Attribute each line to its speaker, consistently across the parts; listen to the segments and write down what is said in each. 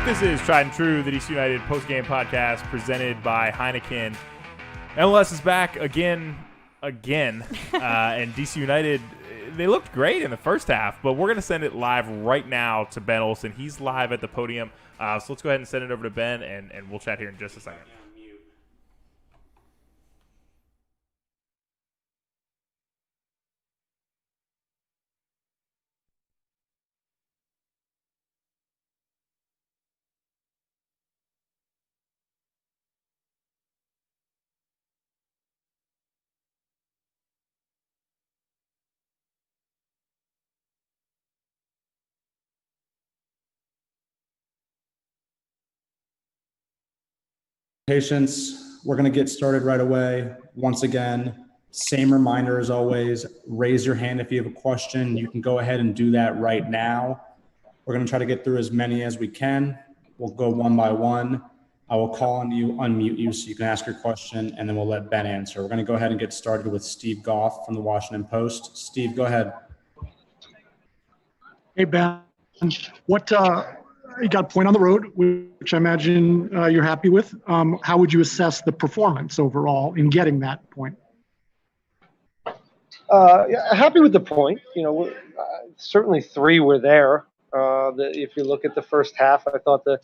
Speaker 1: This is Tried and True, the DC United Postgame podcast presented by Heineken. MLS is back again, and DC United, they looked great in the first half, but we're going to send it live right now to Ben Olsen. He's live at the podium, so let's go ahead and send it over to Ben, and we'll chat here in just a second.
Speaker 2: Patience, we're going to get started right away. Once again, same reminder as always, raise your hand if you have a question. You can go ahead and do that right now. We're going to try to get through as many as we can. We'll go one by one. I will call on you, unmute you so you can ask your question, and then we'll let Ben answer. We're going to go ahead and get started with Steve Goff from the Washington Post. Steve, go ahead.
Speaker 3: Hey, Ben. You got a point on the road, which I imagine you're happy with. How would you assess the performance overall in getting that point?
Speaker 4: Yeah, happy with the point. You know, certainly three were there. If you look at the first half, I thought that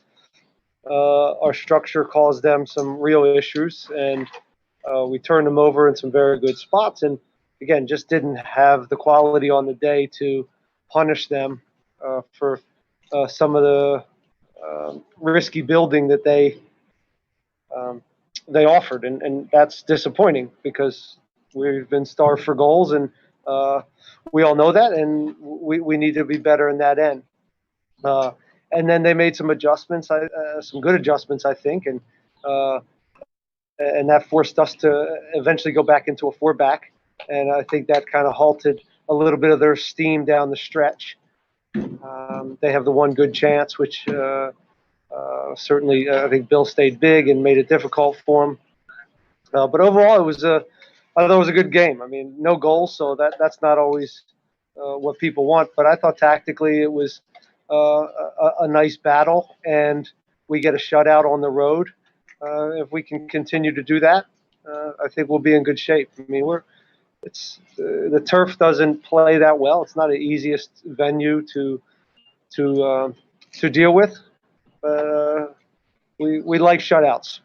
Speaker 4: our structure caused them some real issues, and we turned them over in some very good spots. And again, just didn't have the quality on the day to punish them for some of the risky building that they offered, and that's disappointing because we've been starved for goals, and we all know that, and we need to be better in that end. And then they made some adjustments, some good adjustments, I think, and that forced us to eventually go back into a 4-back, and I think that kind of halted a little bit of their steam down the stretch. They have the one good chance, which certainly I think Bill stayed big and made it difficult for him. But overall, I thought it was a good game. I mean, no goals, so that's not always what people want. But I thought tactically it was a nice battle, and we get a shutout on the road. If we can continue to do that, I think we'll be in good shape. I mean, the turf doesn't play that well. It's not the easiest venue to deal with. We like shutouts.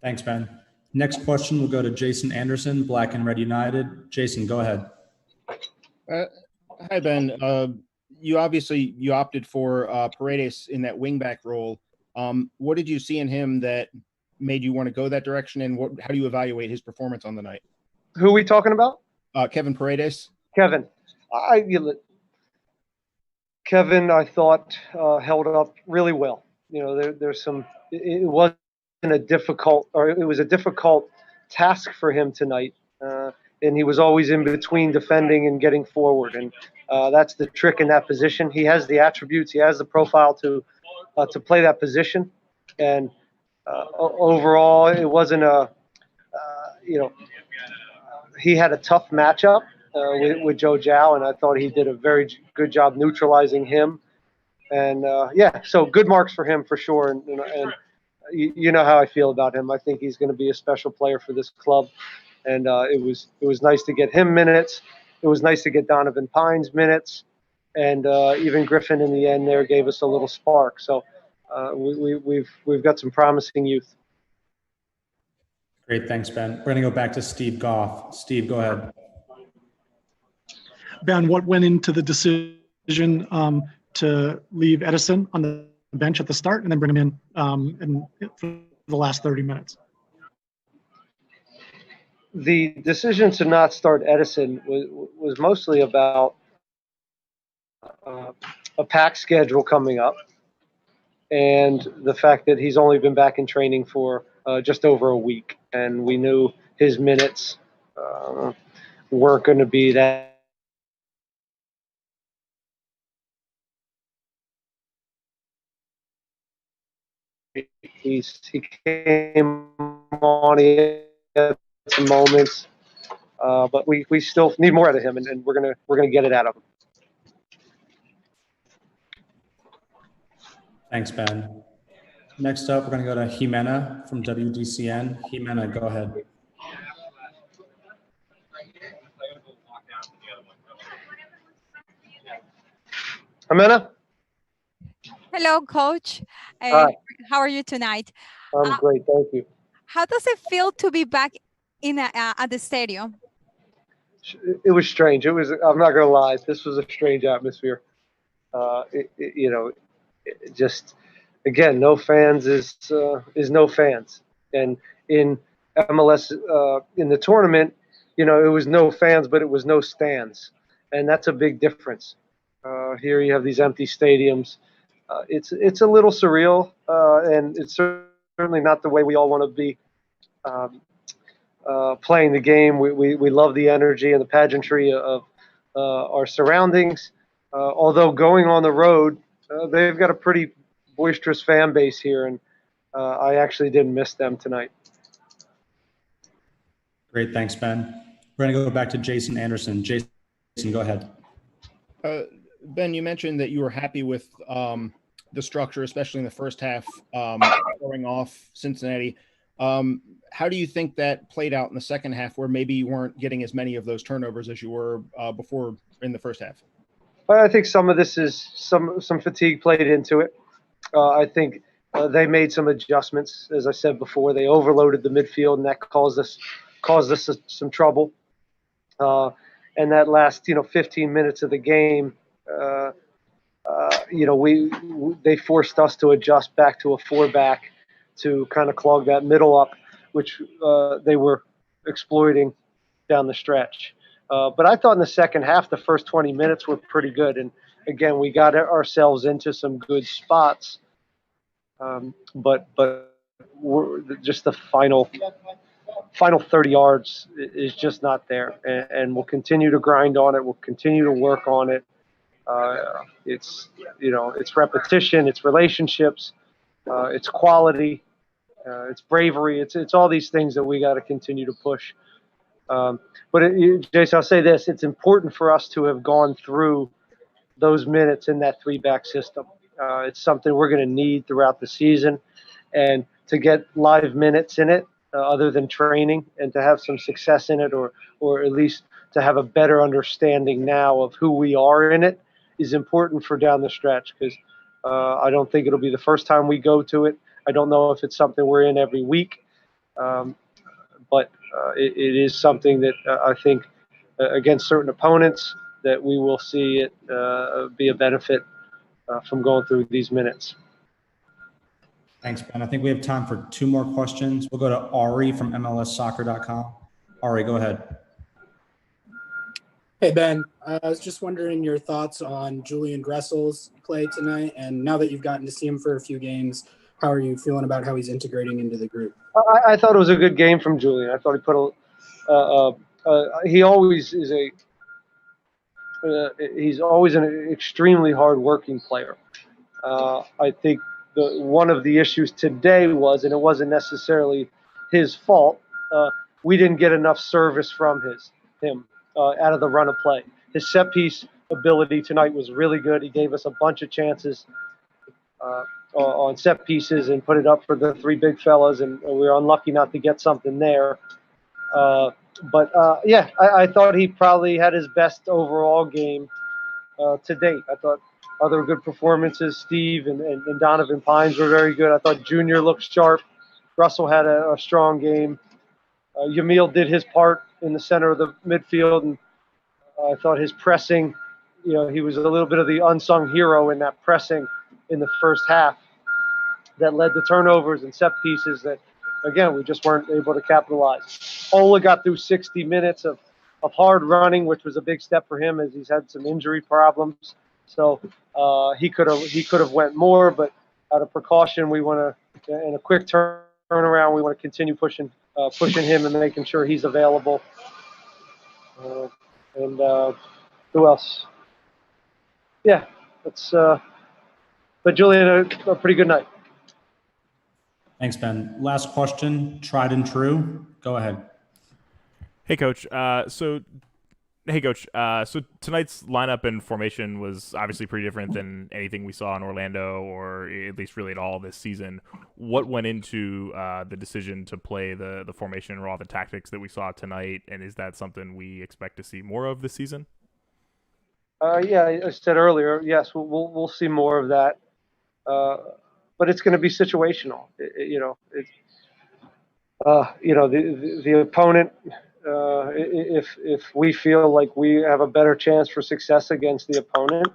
Speaker 2: Thanks, Ben. Next question will go to Jason Anderson, Black and Red United. Jason, go ahead.
Speaker 5: Hi, Ben. You opted for Paredes in that wingback role. What did you see in him that made you want to go that direction, and how do you evaluate his performance on the night?
Speaker 4: Who are we talking about?
Speaker 5: Kevin Paredes.
Speaker 4: Kevin. Kevin, I thought held up really well. You know, there's some. It was a difficult task for him tonight, and he was always in between defending and getting forward, and that's the trick in that position. He has the attributes, he has the profile to play that position, and overall, it wasn't he had a tough matchup with Joe Zhao, and I thought he did a very good job neutralizing him. And so good marks for him for sure. And you know how I feel about him. I think he's going to be a special player for this club. And it was nice to get him minutes. It was nice to get Donovan Pines minutes, and even Griffin in the end there gave us a little spark. So we've got some promising youth.
Speaker 2: Great, thanks, Ben. We're going to go back to Steve Goff. Steve, go ahead.
Speaker 3: Ben, what went into the decision to leave Edison on the bench at the start and then bring him in for the last 30 minutes?
Speaker 4: The decision to not start Edison was mostly about a packed schedule coming up, and the fact that he's only been back in training for just over a week, and we knew his minutes weren't going to be that. He came on, he had some moments, but we still need more out of him, and we're gonna get it out of him.
Speaker 2: Thanks, Ben. Next up, we're going to go to Jimena from WDCN. Jimena, go ahead.
Speaker 4: Jimena?
Speaker 6: Hello, Coach.
Speaker 4: Hi.
Speaker 6: How are you tonight?
Speaker 4: I'm great, thank you.
Speaker 6: How does it feel to be back at the stadium?
Speaker 4: It was strange. I'm not going to lie, this was a strange atmosphere. Just again, no fans is no fans. And in MLS, in the tournament, it was no fans, but it was no stands, and that's a big difference. Here you have these empty stadiums. It's a little surreal, and it's certainly not the way we all want to be playing the game. We love the energy and the pageantry of our surroundings. Although going on the road, they've got a pretty boisterous fan base here, and I actually didn't miss them tonight.
Speaker 2: Great, thanks, Ben. We're going to go back to Jason Anderson. Jason, go ahead.
Speaker 5: Ben, you mentioned that you were happy with the structure, especially in the first half, going off Cincinnati. How do you think that played out in the second half, where maybe you weren't getting as many of those turnovers as you were before in the first half?
Speaker 4: I think some of this is some fatigue played into it. I think they made some adjustments. As I said before, they overloaded the midfield, and that caused us some trouble. And that last 15 minutes of the game, they forced us to adjust back to a 4-back to kind of clog that middle up, which they were exploiting down the stretch. But I thought in the second half, the first 20 minutes were pretty good. And again, we got ourselves into some good spots. But just the final 30 yards is just not there. And we'll continue to grind on it. We'll continue to work on it. It's repetition, it's relationships, it's quality, it's bravery. It's all these things that we got to continue to push. Jason, I'll say this: it's important for us to have gone through those minutes in that 3-back system. It's something we're going to need throughout the season, and to get live minutes in it, other than training, and to have some success in it, or at least to have a better understanding now of who we are in it, is important for down the stretch, because I don't think it'll be the first time we go to it. I don't know if it's something we're in every week, but it is something that I think against certain opponents that we will see it be a benefit from going through these minutes.
Speaker 2: Thanks, Ben. I think we have time for 2 more questions. We'll go to Ari from MLSsoccer.com. Ari, go ahead.
Speaker 7: Hey, Ben. I was just wondering your thoughts on Julian Gressel's play tonight. And now that you've gotten to see him for a few games, how are you feeling about how he's integrating into the group?
Speaker 4: I thought it was a good game from Julian. I thought he put he always is he's always an extremely hard-working player. I think one of the issues today was, and it wasn't necessarily his fault, we didn't get enough service from him out of the run of play. His set-piece ability tonight was really good. He gave us a bunch of chances on set pieces and put it up for the 3 big fellas, and we were unlucky not to get something there. I thought he probably had his best overall game to date. I thought other good performances, Steve and Donovan Pines were very good. I thought Junior looked sharp. Russell had a strong game. Yamil did his part in the center of the midfield, and I thought his pressing, he was a little bit of the unsung hero in that pressing in the first half that led to turnovers and set pieces that, again, we just weren't able to capitalize. Ola got through 60 minutes of hard running, which was a big step for him as he's had some injury problems. So he could have went more, but out of precaution, we want to, in a quick turnaround, we want to continue pushing him and making sure he's available. Who else? Yeah, but Julian, a pretty good night.
Speaker 2: Thanks, Ben. Last question, tried and true. Go ahead.
Speaker 1: Hey, Coach. So Hey, Coach. So tonight's lineup and formation was obviously pretty different than anything we saw in Orlando, or at least really at all this season. What went into the decision to play the formation or all the tactics that we saw tonight, and is that something we expect to see more of this season?
Speaker 4: Yeah, I said earlier, yes, we'll see more of that, but it's going to be situational. The opponent. If we feel like we have a better chance for success against the opponent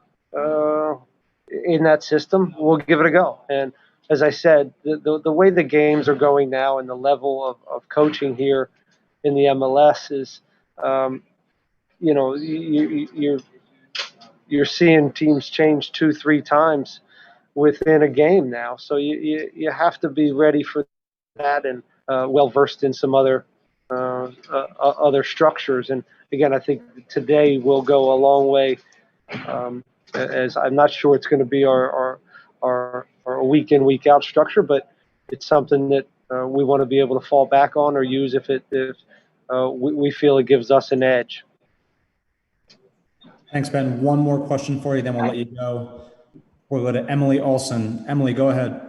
Speaker 4: in that system, we'll give it a go. And as I said, the way the games are going now and the level of coaching here in the MLS is, you're seeing teams change 2-3 times within a game now. So you have to be ready for that and well versed in some other structures. And again, I think today will go a long way. As I'm not sure it's going to be our week in week out structure, but it's something that we want to be able to fall back on or use if we feel it gives us an edge.
Speaker 2: Thanks, Ben. One more question for you, then we'll let you go. We'll go to Emily Olson. Emily, go ahead.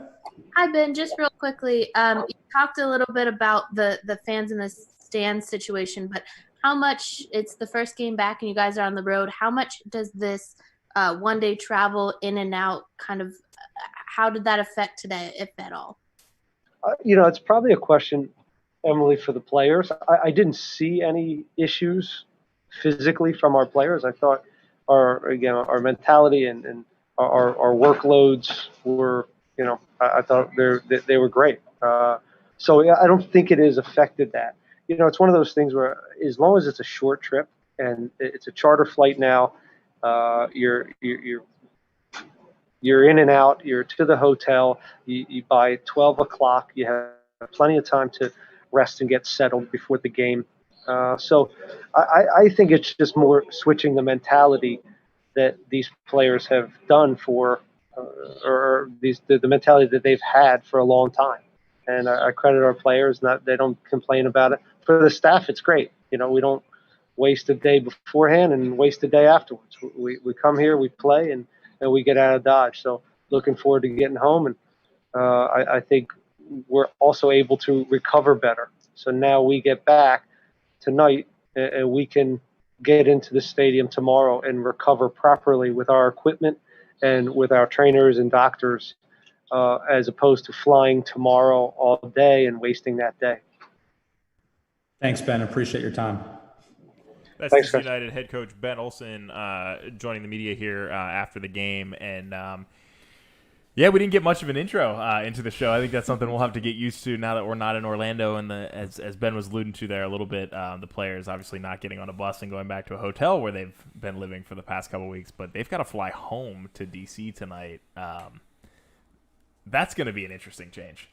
Speaker 8: Hi, Ben. Just real quickly, you talked a little bit about the fans in the stands situation, but how much, it's the first game back and you guys are on the road, how much does this one-day travel in and out how did that affect today, if at all?
Speaker 4: It's probably a question, Emily, for the players. I didn't see any issues physically from our players. I thought our mentality and our workloads were, I thought they were great. So I don't think it has affected that. It's one of those things where as long as it's a short trip and it's a charter flight now, you're in and out, you're to the hotel, you by 12 o'clock, you have plenty of time to rest and get settled before the game. So I think it's just more switching the mentality that these players have done or the mentality that they've had for a long time. And I credit our players, they don't complain about it. For the staff, it's great. We don't waste a day beforehand and waste a day afterwards. We come here, we play, and we get out of Dodge. So looking forward to getting home. And I think we're also able to recover better. So now we get back tonight and we can get into the stadium tomorrow and recover properly with our equipment and with our trainers and doctors, as opposed to flying tomorrow all day and wasting that day.
Speaker 2: Thanks, Ben. Appreciate your time.
Speaker 1: That's
Speaker 4: Thanks,
Speaker 1: DC United head coach Ben Olsen joining the media here after the game. And yeah, we didn't get much of an intro into the show. I think that's something we'll have to get used to now that we're not in Orlando. And as Ben was alluding to there a little bit, the players obviously not getting on a bus and going back to a hotel where they've been living for the past couple of weeks, but they've got to fly home to DC tonight. That's going to be an interesting change.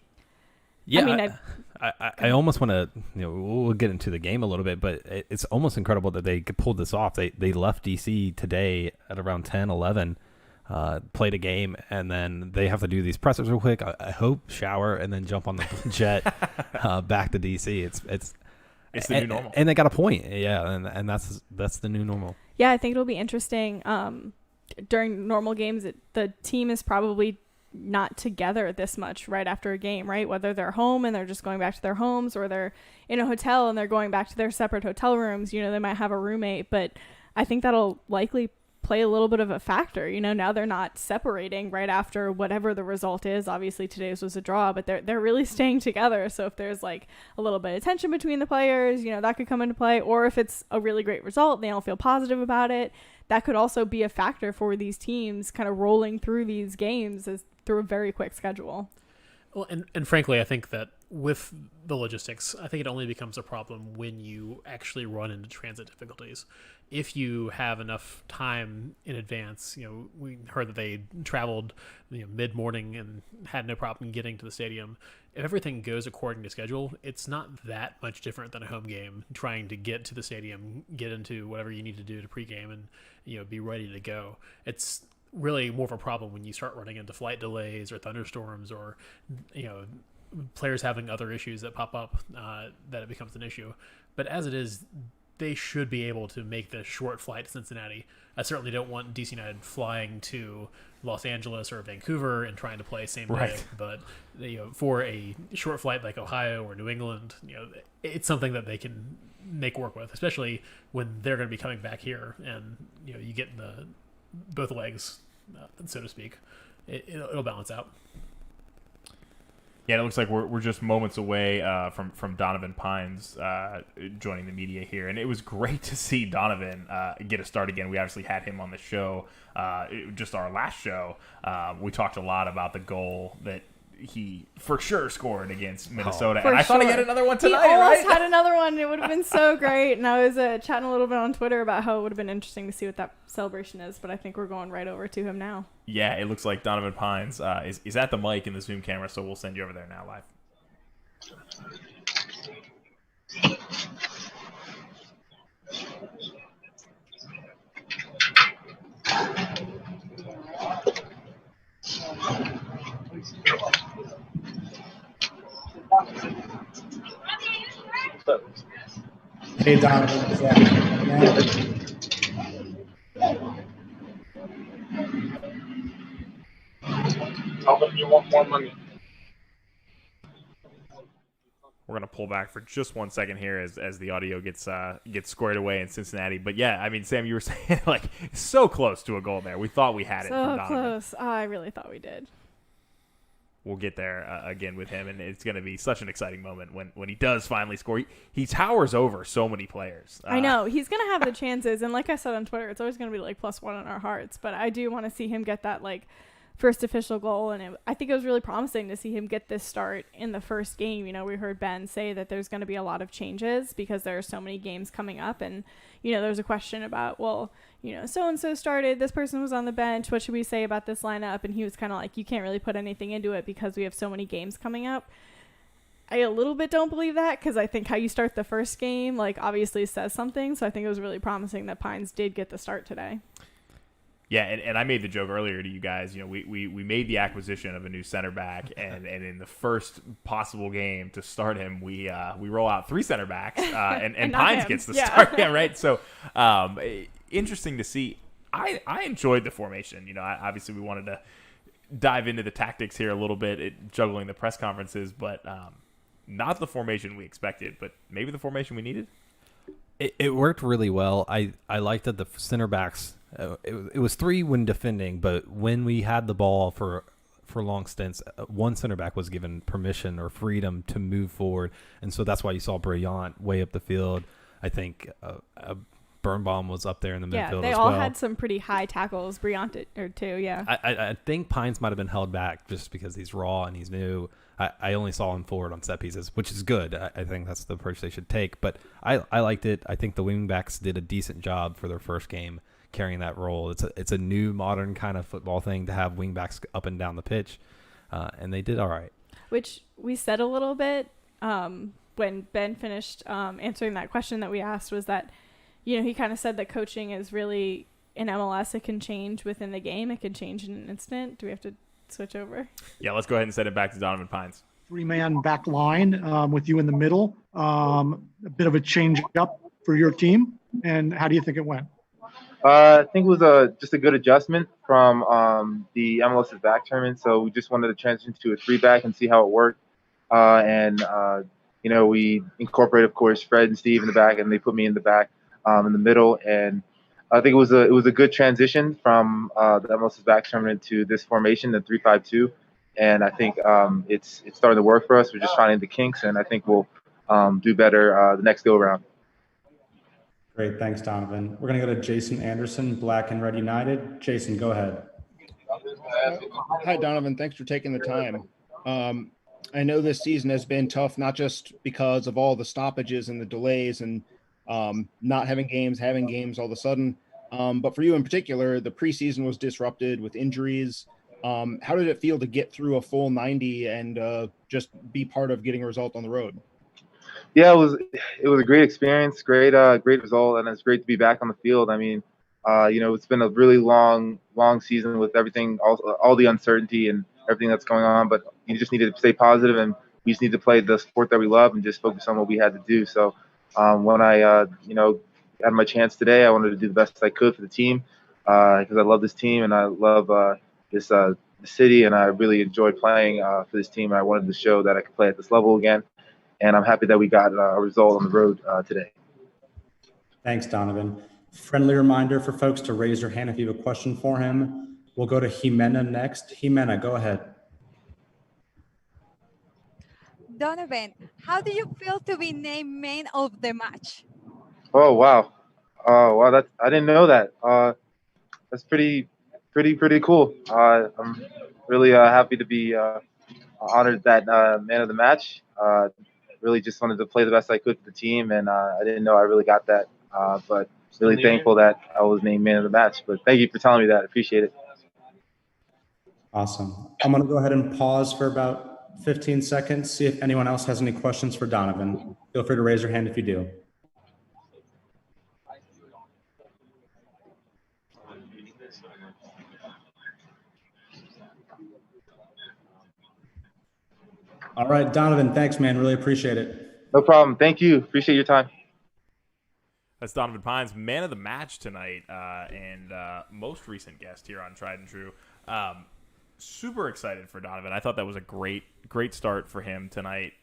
Speaker 9: Yeah, I almost want to, we'll get into the game a little bit, but it's almost incredible that they pulled this off. They left DC today at around 10, 11, played a game, and then they have to do these pressers real quick. I hope shower and then jump on the jet back to DC.
Speaker 1: It's the new normal.
Speaker 9: And they got a point. Yeah, and that's the new normal.
Speaker 10: Yeah, I think it'll be interesting. During normal games, the team is probably not together this much right after a game, right? Whether they're home and they're just going back to their homes, or they're in a hotel and they're going back to their separate hotel rooms. They might have a roommate, but I think that'll likely play a little bit of a factor. Now they're not separating right after whatever the result is. Obviously today's was a draw, but they're really staying together. So if there's like a little bit of tension between the players, that could come into play. Or if it's a really great result and they don't feel positive about it, that could also be a factor for these teams kind of rolling through these games through a very quick schedule.
Speaker 11: Well, and frankly, I think that with the logistics, I think it only becomes a problem when you actually run into transit difficulties. If you have enough time in advance, we heard that they traveled mid-morning and had no problem getting to the stadium. If everything goes according to schedule, it's not that much different than a home game, trying to get to the stadium, get into whatever you need to do to pregame and be ready to go. It's really more of a problem when you start running into flight delays or thunderstorms or players having other issues that pop up, that it becomes an issue. But as it is, they should be able to make the short flight to Cincinnati. I certainly don't want DC United flying to Los Angeles or Vancouver and trying to play same day.
Speaker 1: Right.
Speaker 11: But for a short flight like Ohio or New England, it's something that they can make work with, especially when they're going to be coming back here, and you get both legs, so to speak. It'll balance out.
Speaker 1: Yeah, it looks like we're just moments away from Donovan Pines joining the media here, and it was great to see Donovan get a start again. We obviously had him on the show, just our last show. We talked a lot about the goal that he for sure scored against Minnesota, and I thought he had another one tonight.
Speaker 10: He almost
Speaker 1: right?
Speaker 10: had another one. It would have been so great. And I was chatting a little bit on Twitter about how it would have been interesting to see what that celebration is, but I think we're going right over to him now.
Speaker 1: Yeah, it looks like Donovan Pines is at the mic in the Zoom camera, so we'll send you over there now live.
Speaker 2: Hey, Donovan.
Speaker 12: Tell them you want more money.
Speaker 1: We're going to pull back for just 1 second here as the audio gets squared away in Cincinnati. But yeah, I mean, Sam, you were saying so close to a goal there. We thought we had it from Donovan.
Speaker 10: So close. I really thought we did.
Speaker 1: We'll get there again with him, and it's going to be such an exciting moment when he does finally score. He towers over so many players.
Speaker 10: I know. He's going to have the chances, and like I said on Twitter, it's always going to be +1 in our hearts, but I do want to see him get that first official goal, and I think it was really promising to see him get this start in the first game. We heard Ben say that there's going to be a lot of changes because there are so many games coming up, and there's a question about, so-and-so started, this person was on the bench, what should we say about this lineup? And he was kind of like, you can't really put anything into it because we have so many games coming up. I a little bit don't believe that, because I think how you start the first game obviously says something, so I think it was really promising that Pines did get the start today.
Speaker 1: Yeah, and I made the joke earlier to you guys. We made the acquisition of a new center back, and in the first possible game to start him, we roll out 3 center backs, and Pines
Speaker 10: him.
Speaker 1: gets the
Speaker 10: Yeah.
Speaker 1: start. Yeah, right. So interesting to see. I enjoyed the formation. Obviously we wanted to dive into the tactics here a little bit, juggling the press conferences, but not the formation we expected, but maybe the formation we needed.
Speaker 9: It worked really well. I liked that the center backs. It was 3 when defending, but when we had the ball for long stints, one center back was given permission or freedom to move forward, and so that's why you saw Brillant way up the field. I think Birnbaum was up there in the midfield as well.
Speaker 10: Yeah, they all had some pretty high tackles. Brillant too, yeah.
Speaker 9: I think Pines might have been held back just because he's raw and he's new. I only saw him forward on set pieces, which is good. I think that's the approach they should take. But I liked it. I think the wingbacks did a decent job for their first game carrying that role. It's a new modern kind of football thing to have wingbacks up and down the pitch, and they did all right. Which
Speaker 10: we said a little bit when Ben finished answering that question that we asked, was that he kind of said that coaching is really in MLS. It can change within the game. It can change in an instant. Do we have to switch over?
Speaker 1: Yeah, let's go ahead and send it back to Donovan Pines.
Speaker 3: 3-man back line with you in the middle. A bit of a change up for your team. And how do you think it went?
Speaker 12: I think it was just a good adjustment from the MLS back tournament. So we just wanted to transition to a 3-back and see how it worked. We incorporated, of course, Fred and Steve in the back, and they put me in the back in the middle. And I think it was a good transition from the MLS back tournament to this formation, the 3-5-2. And I think it's starting to work for us. We're just finding the kinks, and I think we'll do better the next go-around.
Speaker 2: Great. Thanks, Donovan. We're going to go to Jason Anderson, Black and Red United. Jason, go ahead.
Speaker 5: Hi, Donovan. Thanks for taking the time. I know this season has been tough, not just because of all the stoppages and the delays and not having games all of a sudden. But for you in particular, the preseason was disrupted with injuries. How did it feel to get through a full 90 and just be part of getting a result on the road?
Speaker 12: Yeah, it was a great experience, great result, and it's great to be back on the field. I mean, it's been a really long season with everything, all the uncertainty and everything that's going on. But you just need to stay positive, and we just need to play the sport that we love and just focus on what we had to do. So When I had my chance today, I wanted to do the best I could for the team because I love this team and I love this the city, and I really enjoyed playing for this team. And I wanted to show that I could play at this level again, and I'm happy that we got a result on the road today.
Speaker 2: Thanks, Donovan. Friendly reminder for folks to raise your hand if you have a question for him. We'll go to Jimena next. Jimena, go ahead.
Speaker 6: Donovan, how do you feel to be named man of the match?
Speaker 12: Oh wow, That's I didn't know that. That's pretty cool. I'm really happy to be honored that man of the match. Really just wanted to play the best I could for the team, and I didn't know I really got that. But really thankful that I was named man of the match. But thank you for telling me that. I appreciate it.
Speaker 2: Awesome. I'm going to go ahead and pause for about 15 seconds, see if anyone else has any questions for Donovan. Feel free to raise your hand if you do. All right, Donovan, thanks, man. Really appreciate it.
Speaker 12: No problem. Thank you. Appreciate your time.
Speaker 1: That's Donovan Pines, man of the match tonight, and most recent guest here on Tried and True. Super excited for Donovan. I thought that was a great start for him tonight.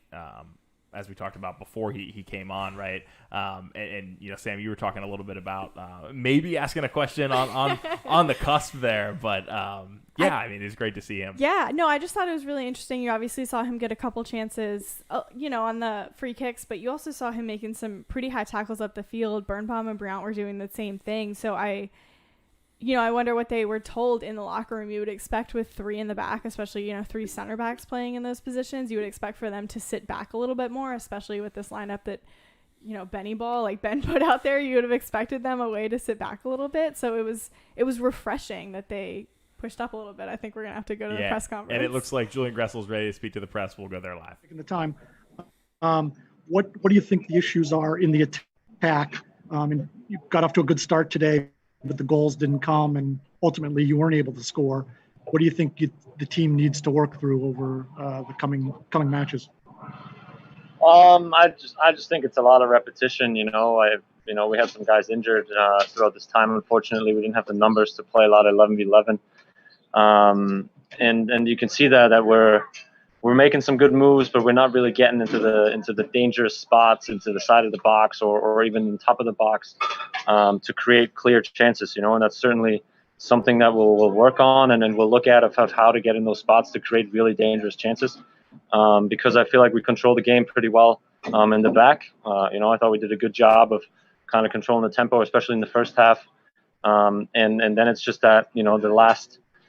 Speaker 1: As we talked about before he came on, right? And Sam, you were talking a little bit about maybe asking a question on the cusp there, but I mean, it's great to see him.
Speaker 10: Yeah, no, I just thought it was really interesting. You obviously saw him get a couple chances, on the free kicks, but you also saw him making some pretty high tackles up the field. Birnbaum and Blount were doing the same thing. So I wonder what they were told in the locker room. You would expect with three in the back, especially, three center backs playing in those positions, you would expect for them to sit back a little bit more, especially with this lineup that, Benny Ball, like Ben put out there, you would have expected them away to sit back a little bit. So it was refreshing that they pushed up a little bit. I think we're going to have to go to the press conference.
Speaker 1: And it looks like Julian Gressel's ready to speak to the press. We'll go there live.
Speaker 3: Taking the time. What do you think the issues are in the attack? And you got off to a good start today, but the goals didn't come, and ultimately you weren't able to score. What do you think the team needs to work through over the coming matches?
Speaker 13: I just think it's a lot of repetition. We had some guys injured throughout this time. Unfortunately, we didn't have the numbers to play a lot of 11v11, and you can see that we're making some good moves, but we're not really getting into the dangerous spots, into the side of the box or even on top of the box to create clear chances, and that's certainly something that we'll work on, and then we'll look at of how to get in those spots to create really dangerous chances, because I feel like we control the game pretty well in the back. I thought we did a good job of kind of controlling the tempo, especially in the first half, and then it's just that, the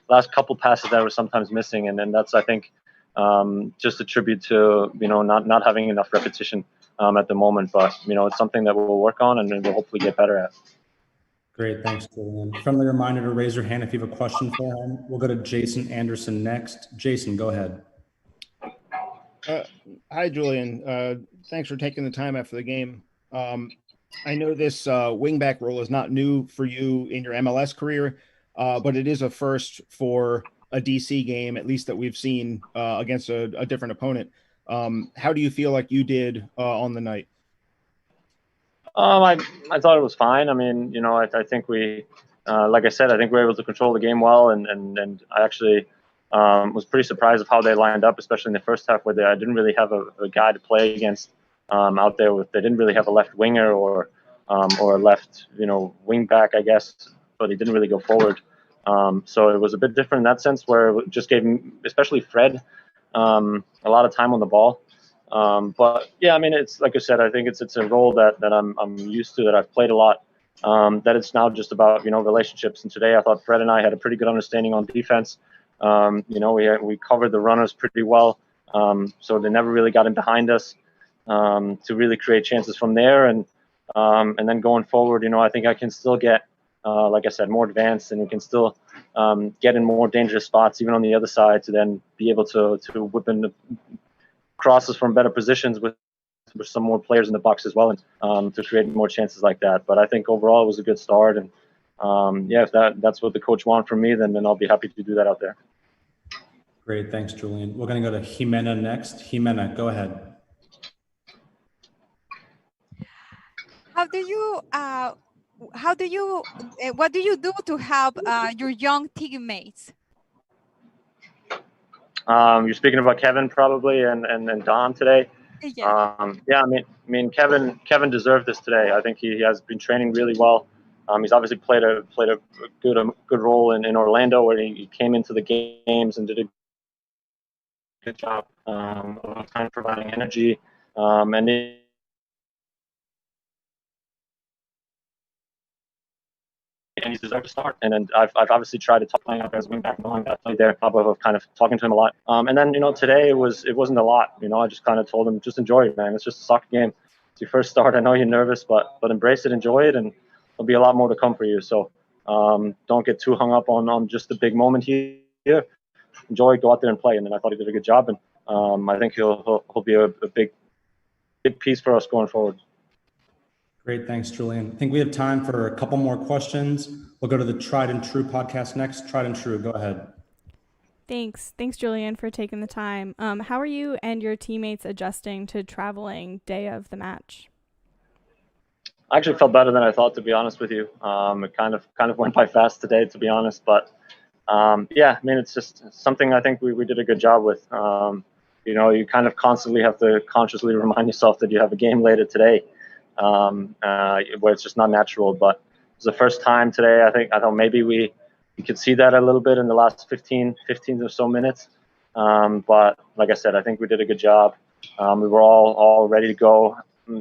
Speaker 13: last couple passes that were sometimes missing, and then that's, I think, just a tribute to not having enough repetition at the moment, but it's something that we'll work on and then we'll hopefully get better at.
Speaker 2: Great, thanks, Julian. Friendly reminder to raise your hand if you have a question for him. We'll go to Jason Anderson next. Jason, go ahead.
Speaker 5: Hi, Julian. Thanks for taking the time after the game. I know this wingback role is not new for you in your MLS career, but it is a first for a DC game, at least that we've seen against a different opponent. How do you feel like you did on the night?
Speaker 13: I thought it was fine. I mean, I think we, like I said, I think we were able to control the game well, and I actually was pretty surprised of how they lined up, especially in the first half, where I didn't really have a guy to play against out there. They didn't really have a left winger or a left, wing back, I guess, but he didn't really go forward. So it was a bit different in that sense, where it just gave, especially Fred, a lot of time on the ball. But yeah, I mean, it's like I said, I think it's a role that I'm used to, that I've played a lot. That it's now just about relationships. And today, I thought Fred and I had a pretty good understanding on defense. We covered the runners pretty well, so they never really got in behind us to really create chances from there. And then going forward, I think I can still get, like I said, more advanced, and we can still get in more dangerous spots, even on the other side, to then be able to whip in the crosses from better positions with some more players in the box as well, and to create more chances like that. But I think overall it was a good start, and if that's what the coach wanted from me, then I'll be happy to do that out there.
Speaker 2: Great, thanks, Julian. We're going to go to Jimena next. Jimena, go ahead.
Speaker 6: what do you do to help your young teammates?
Speaker 13: You're speaking about Kevin probably and Dom today.
Speaker 6: Yeah.
Speaker 13: Yeah, I mean Kevin deserved this today. I think he has been training really well. He's obviously played a good role in Orlando, where he came into the games and did a good job of kind of providing energy. And he's deserved to start. And then I've obviously tried to talk playing up as wing back, knowing that I played there, of kind of talking to him a lot. And then today it wasn't a lot. I just kind of told him, just enjoy it, man. It's just a soccer game. It's your first start. I know you're nervous, but embrace it, enjoy it, and there'll be a lot more to come for you. So don't get too hung up on just the big moment here. Enjoy, go out there and play. And then I thought he did a good job, and I think he'll be a big piece for us going forward.
Speaker 2: Great. Thanks, Julian. I think we have time for a couple more questions. We'll go to the Tried and True podcast next. Tried and True, go ahead.
Speaker 10: Thanks, Julian, for taking the time. How are you and your teammates adjusting to traveling day of the match?
Speaker 13: I actually felt better than I thought, to be honest with you. It kind of went by fast today, to be honest. But yeah, I mean, it's just something I think we did a good job with. You kind of constantly have to consciously remind yourself that you have a game later today. Where it's just not natural. But it was the first time today. I thought maybe we could see that a little bit in the last 15 or so minutes. But like I said, I think we did a good job. We were all ready to go,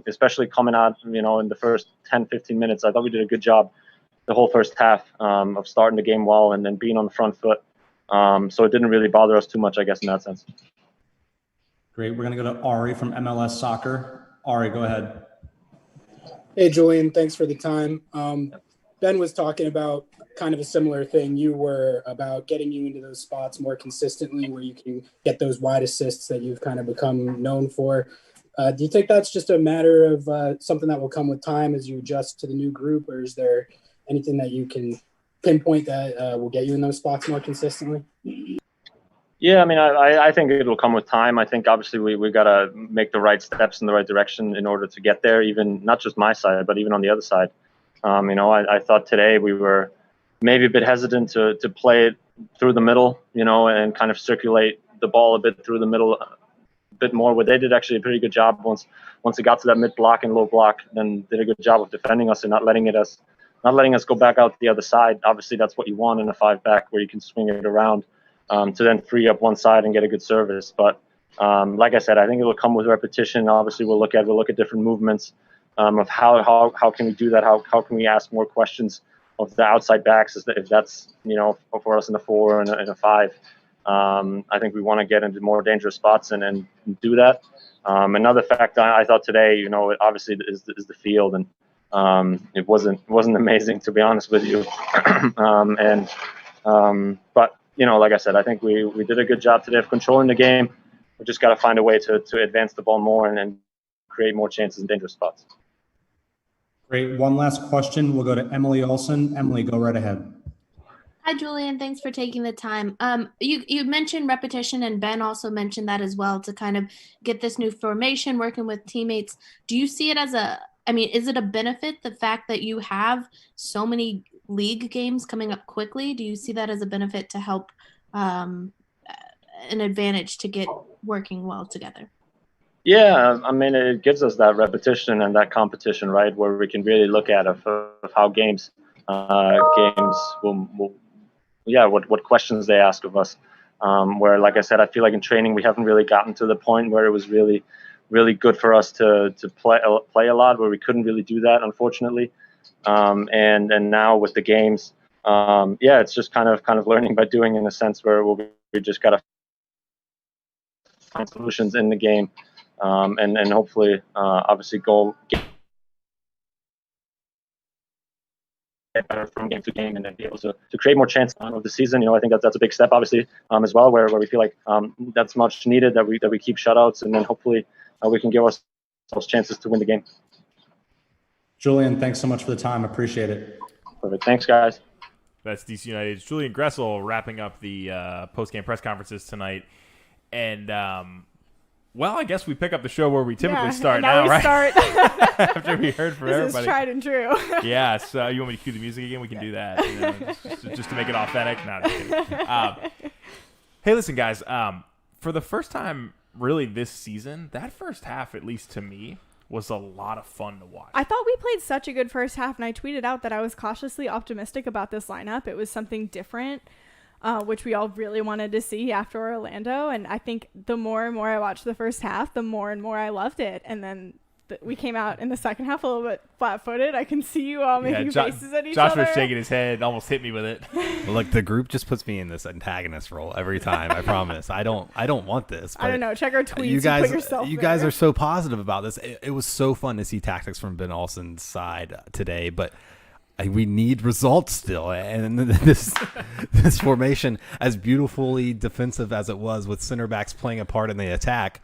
Speaker 13: especially coming out, in the first 10, 15 minutes. I thought we did a good job the whole first half of starting the game well and then being on the front foot. So it didn't really bother us too much, I guess, in that sense.
Speaker 2: Great. We're going to go to Ari from MLS Soccer. Ari, go ahead.
Speaker 7: Hey, Julian, thanks for the time. Ben was talking about kind of a similar thing. You were about getting you into those spots more consistently where you can get those wide assists that you've kind of become known for. Do you think that's just a matter of something that will come with time as you adjust to the new group, or is there anything that you can pinpoint that will get you in those spots more consistently?
Speaker 13: Yeah, I mean, I think it'll come with time. I think obviously we got to make the right steps in the right direction in order to get there, even not just my side, but even on the other side. I thought today we were maybe a bit hesitant to play it through the middle, and kind of circulate the ball a bit through the middle a bit more, where they did actually a pretty good job once it got to that mid block and low block, then did a good job of defending us and not letting us go back out the other side. Obviously, that's what you want in a 5-back, where you can swing it around. To then free up one side and get a good service. But like I said, I think it'll come with repetition. Obviously, we'll look at different movements of how can we do that? How can we ask more questions of the outside backs if that's for us in a 4 and a 5. I think we want to get into more dangerous spots and do that. Another fact I thought today, obviously is the field, and it wasn't amazing, to be honest with you. But like I said, I think we did a good job today of controlling the game. We just got to find a way to advance the ball more and create more chances in dangerous spots.
Speaker 2: Great. One last question. We'll go to Emily Olson. Emily, go right ahead.
Speaker 8: Hi, Julian. Thanks for taking the time. You mentioned repetition, and Ben also mentioned that as well, to kind of get this new formation, working with teammates. Do you see it as is it a benefit, the fact that you have so many league games coming up quickly? Do you see that as a benefit to help an advantage to get working well together?
Speaker 13: Yeah, I mean, it gives us that repetition and that competition, right, where we can really look at of how games will what questions they ask of us. Where, like I said, I feel like in training we haven't really gotten to the point where it was really, really good for us to play a lot, where we couldn't really do that, unfortunately. And now with the games, it's just kind of learning by doing, in a sense, where we just got to find solutions in the game, and hopefully, obviously, get better from game to game, and then be able to create more chances of the season. I think that's a big step, obviously, as well, where we feel like that's much needed, that we keep shutouts, and then hopefully we can give ourselves chances to win the game.
Speaker 2: Julian, thanks so much for the time. Appreciate it.
Speaker 13: Perfect. Thanks, guys.
Speaker 1: That's DC United's Julian Gressel wrapping up the post-game press conferences tonight. And Well, I guess we pick up the show where we typically start
Speaker 10: now,
Speaker 1: right?
Speaker 10: Start.
Speaker 1: After we heard from everybody.
Speaker 10: This is tried and true.
Speaker 1: Yeah, so you want me to cue the music again? We can do that. You know, just to make it authentic. No, just kidding. Hey, listen, guys. For the first time, really, this season, that first half, at least to me, was a lot of fun to watch.
Speaker 10: I thought we played such a good first half, and I tweeted out that I was cautiously optimistic about this lineup. It was something different. Which we all really wanted to see after Orlando. And I think the more and more I watched the first half, the more and more I loved it. And then we came out in the second half a little bit flat-footed. I can see you all making faces at each
Speaker 1: Josh
Speaker 10: other.
Speaker 1: was shaking his head, almost hit me with it.
Speaker 9: Look, the group just puts me in this antagonist role every time. I promise. I don't want this.
Speaker 10: I don't know. Check our tweets.
Speaker 9: You guys,
Speaker 10: put yourself
Speaker 9: you
Speaker 10: there.
Speaker 9: guys are so positive about this. It was so fun to see tactics from Ben Olsen's side today, but we need results still, and this formation, as beautifully defensive as it was, with center backs playing a part in the attack,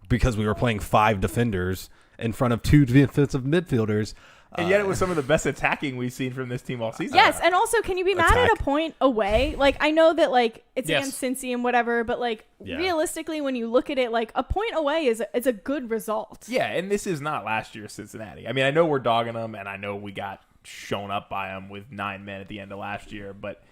Speaker 9: because we were playing 5 defenders in front of 2 defensive midfielders.
Speaker 1: And yet it was some of the best attacking we've seen from this team all season.
Speaker 10: Yes, and also, can you be mad at a point away? Like, I know that, like, it's
Speaker 11: Yes.
Speaker 10: against Cincy and whatever, but, like, realistically, when you look at it, like, a point away is a good result.
Speaker 1: Yeah, and this is not last year's Cincinnati. I mean, I know we're dogging them, and I know we got shown up by them with 9 men at the end of last year, but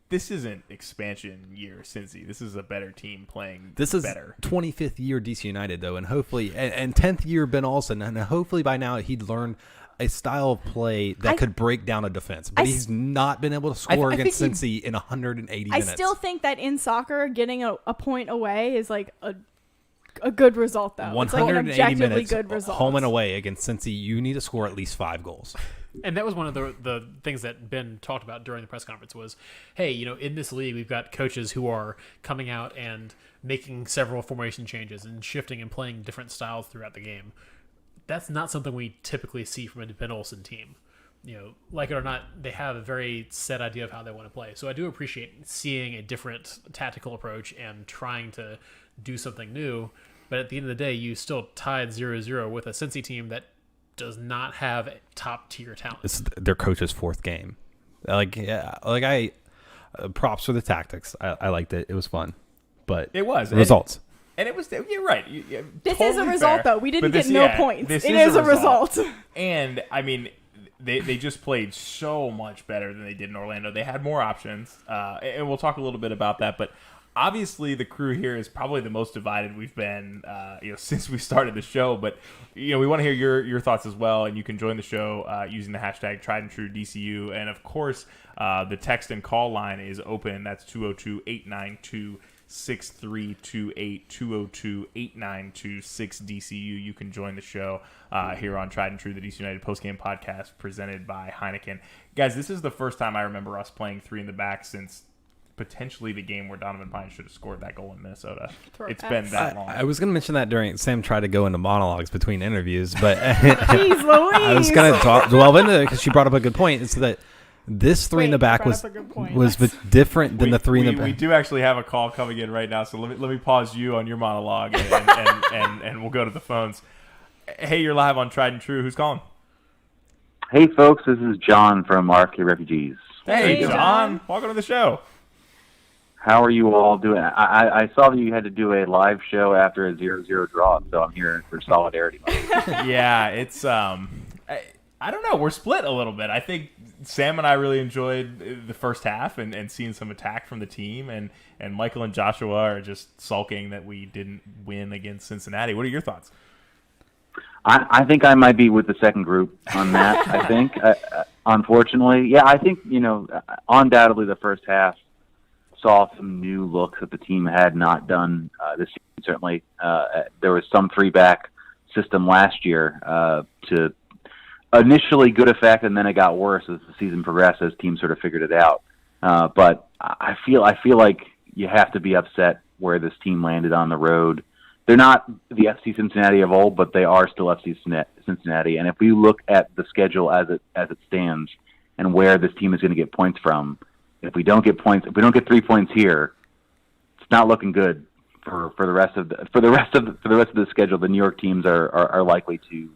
Speaker 1: this isn't expansion year Cincy. This is a better team playing
Speaker 9: This is
Speaker 1: better.
Speaker 9: 25th year DC United, though, and hopefully, and 10th year Ben Olsen, and hopefully by now he'd learn a style of play that could break down a defense. But he's not been able to score against Cincy in 180 minutes.
Speaker 10: I still think that in soccer, getting a point away is like a good result, though. It's like an
Speaker 9: 180
Speaker 10: objectively
Speaker 9: minutes
Speaker 10: good result.
Speaker 9: home and away against Cincy, you need to score at least 5 goals.
Speaker 11: And that was one of the things that Ben talked about during the press conference was, hey, you know, in this league, we've got coaches who are coming out and making several formation changes and shifting and playing different styles throughout the game. That's not something we typically see from a Ben Olsen team. You know, like it or not, they have a very set idea of how they want to play. So I do appreciate seeing a different tactical approach and trying to do something new. But at the end of the day, you still tied 0-0 with a Cincy team that does not have top tier talent.
Speaker 9: It's their coach's 4th game. Props for the tactics. I liked it. It was fun, but
Speaker 1: it was
Speaker 9: results.
Speaker 1: And it was, you're right.
Speaker 10: This
Speaker 1: totally
Speaker 10: is a result,
Speaker 1: fair,
Speaker 10: though. We didn't
Speaker 1: but
Speaker 10: get no points.
Speaker 1: This
Speaker 10: It is a result.
Speaker 1: And, I mean, they just played so much better than they did in Orlando. They had more options, and we'll talk a little bit about that. But obviously, the crew here is probably the most divided we've been since we started the show. But, we want to hear your thoughts as well, and you can join the show using the hashtag TriedAndTrueDCU. And, of course, the text and call line is open. That's 202-892-6328, 202-892-6DCU. You can join the show here on Tried and True, the DC United Postgame podcast presented by Heineken. Guys, this is the first time I remember us playing 3 in the back since potentially the game where Donovan Pine should have scored that goal in Minnesota. It's been that long.
Speaker 9: I was going to mention that during Sam tried to go into monologues between interviews, but
Speaker 10: Jeez Louise.
Speaker 9: I was going to delve into it because she brought up a good point. It's that this 3 in the back was different than the 3 in the back.
Speaker 1: We do actually have a call coming in right now, so let me pause you on your monologue and we'll go to the phones. Hey, you're live on Tried and True. Who's calling?
Speaker 14: Hey, folks, this is John from RFK Refugees.
Speaker 1: Hey, John. Welcome to the show.
Speaker 14: How are you all doing? I saw that you had to do a live show after a 0-0 draw, so I'm here for solidarity.
Speaker 1: Yeah, it's I don't know. We're split a little bit. I think Sam and I really enjoyed the first half and seeing some attack from the team, and Michael and Joshua are just sulking that we didn't win against Cincinnati. What are your thoughts?
Speaker 14: I think I might be with the second group on that. I think, unfortunately, yeah, I think undoubtedly the first half saw some new looks that the team had not done this season. Certainly, there was some 3-back system last year to initially good effect, and then it got worse as the season progressed as teams sort of figured it out. But I feel like you have to be upset where this team landed on the road. They're not the FC Cincinnati of old, but they are still FC Cincinnati. And if we look at the schedule as it stands and where this team is going to get points from, if we don't get 3 points here, it's not looking good for the rest of the schedule. The New York teams are likely to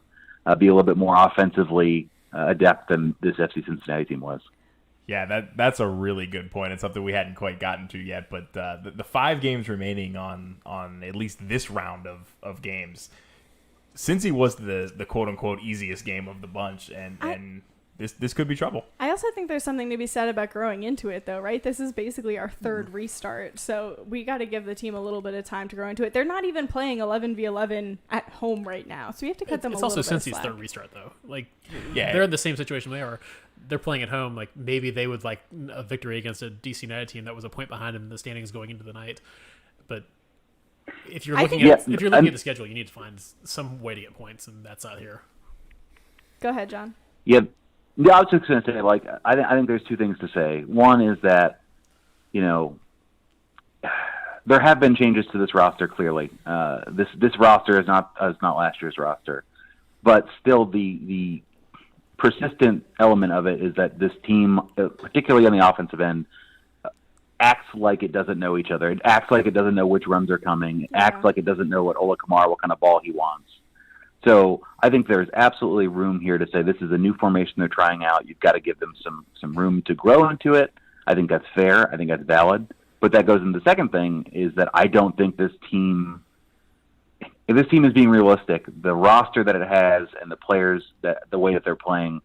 Speaker 14: be a little bit more offensively adept than this FC Cincinnati team was.
Speaker 1: Yeah, that's a really good point. It's something we hadn't quite gotten to yet, but the 5 games remaining on at least this round of games, Cincy was the quote unquote easiest game of the bunch, and this could be trouble.
Speaker 10: I also think there's something to be said about growing into it, though, right? This is basically our third restart, so we got to give the team a little bit of time to grow into it. They're not even playing 11v11 at home right now, so we have to cut them a little bit of slack. It's also
Speaker 11: Cincy's third restart, though. Like,
Speaker 1: yeah,
Speaker 11: they're in the same situation they are. They're playing at home. Like, maybe they would like a victory against a DC United team that was a point behind them in the standings going into the night. But if you're looking at the schedule, you need to find some way to get points, and that's not here.
Speaker 10: Go ahead, John.
Speaker 14: Yeah, I was just going to say, like, I think there's 2 things to say. One is that, you know, there have been changes to this roster. Clearly, this roster is not last year's roster, but still the persistent element of it is that this team, particularly on the offensive end, acts like it doesn't know each other. It acts like it doesn't know which runs are coming. It acts like it doesn't know what Ola Kamara, what kind of ball he wants. So I think there's absolutely room here to say this is a new formation they're trying out. You've got to give them some room to grow into it. I think that's fair. I think that's valid. But that goes into the second thing is that I don't think this team, if this team is being realistic, the roster that it has and the players, the way that they're playing,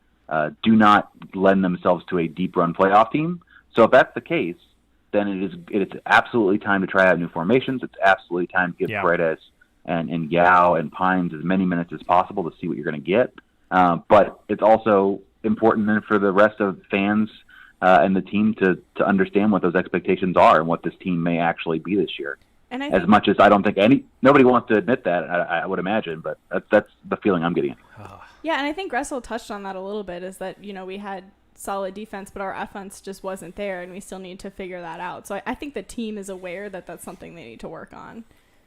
Speaker 14: do not lend themselves to a deep run playoff team. So if that's the case, then it's absolutely time to try out new formations. It's absolutely time to give Paredes and Yao and Pines as many minutes as possible to see what you're going to get. But it's also important then for the rest of fans and the team to understand what those expectations are and what this team may actually be this year.
Speaker 10: And
Speaker 14: as much as I don't think nobody wants to admit that, I would imagine, but that's the feeling I'm getting.
Speaker 10: Yeah, and I think Russell touched on that a little bit, is that, you know, we had solid defense, but our offense just wasn't there, and we still need to figure that out. So I think the team is aware that that's something they need to work on.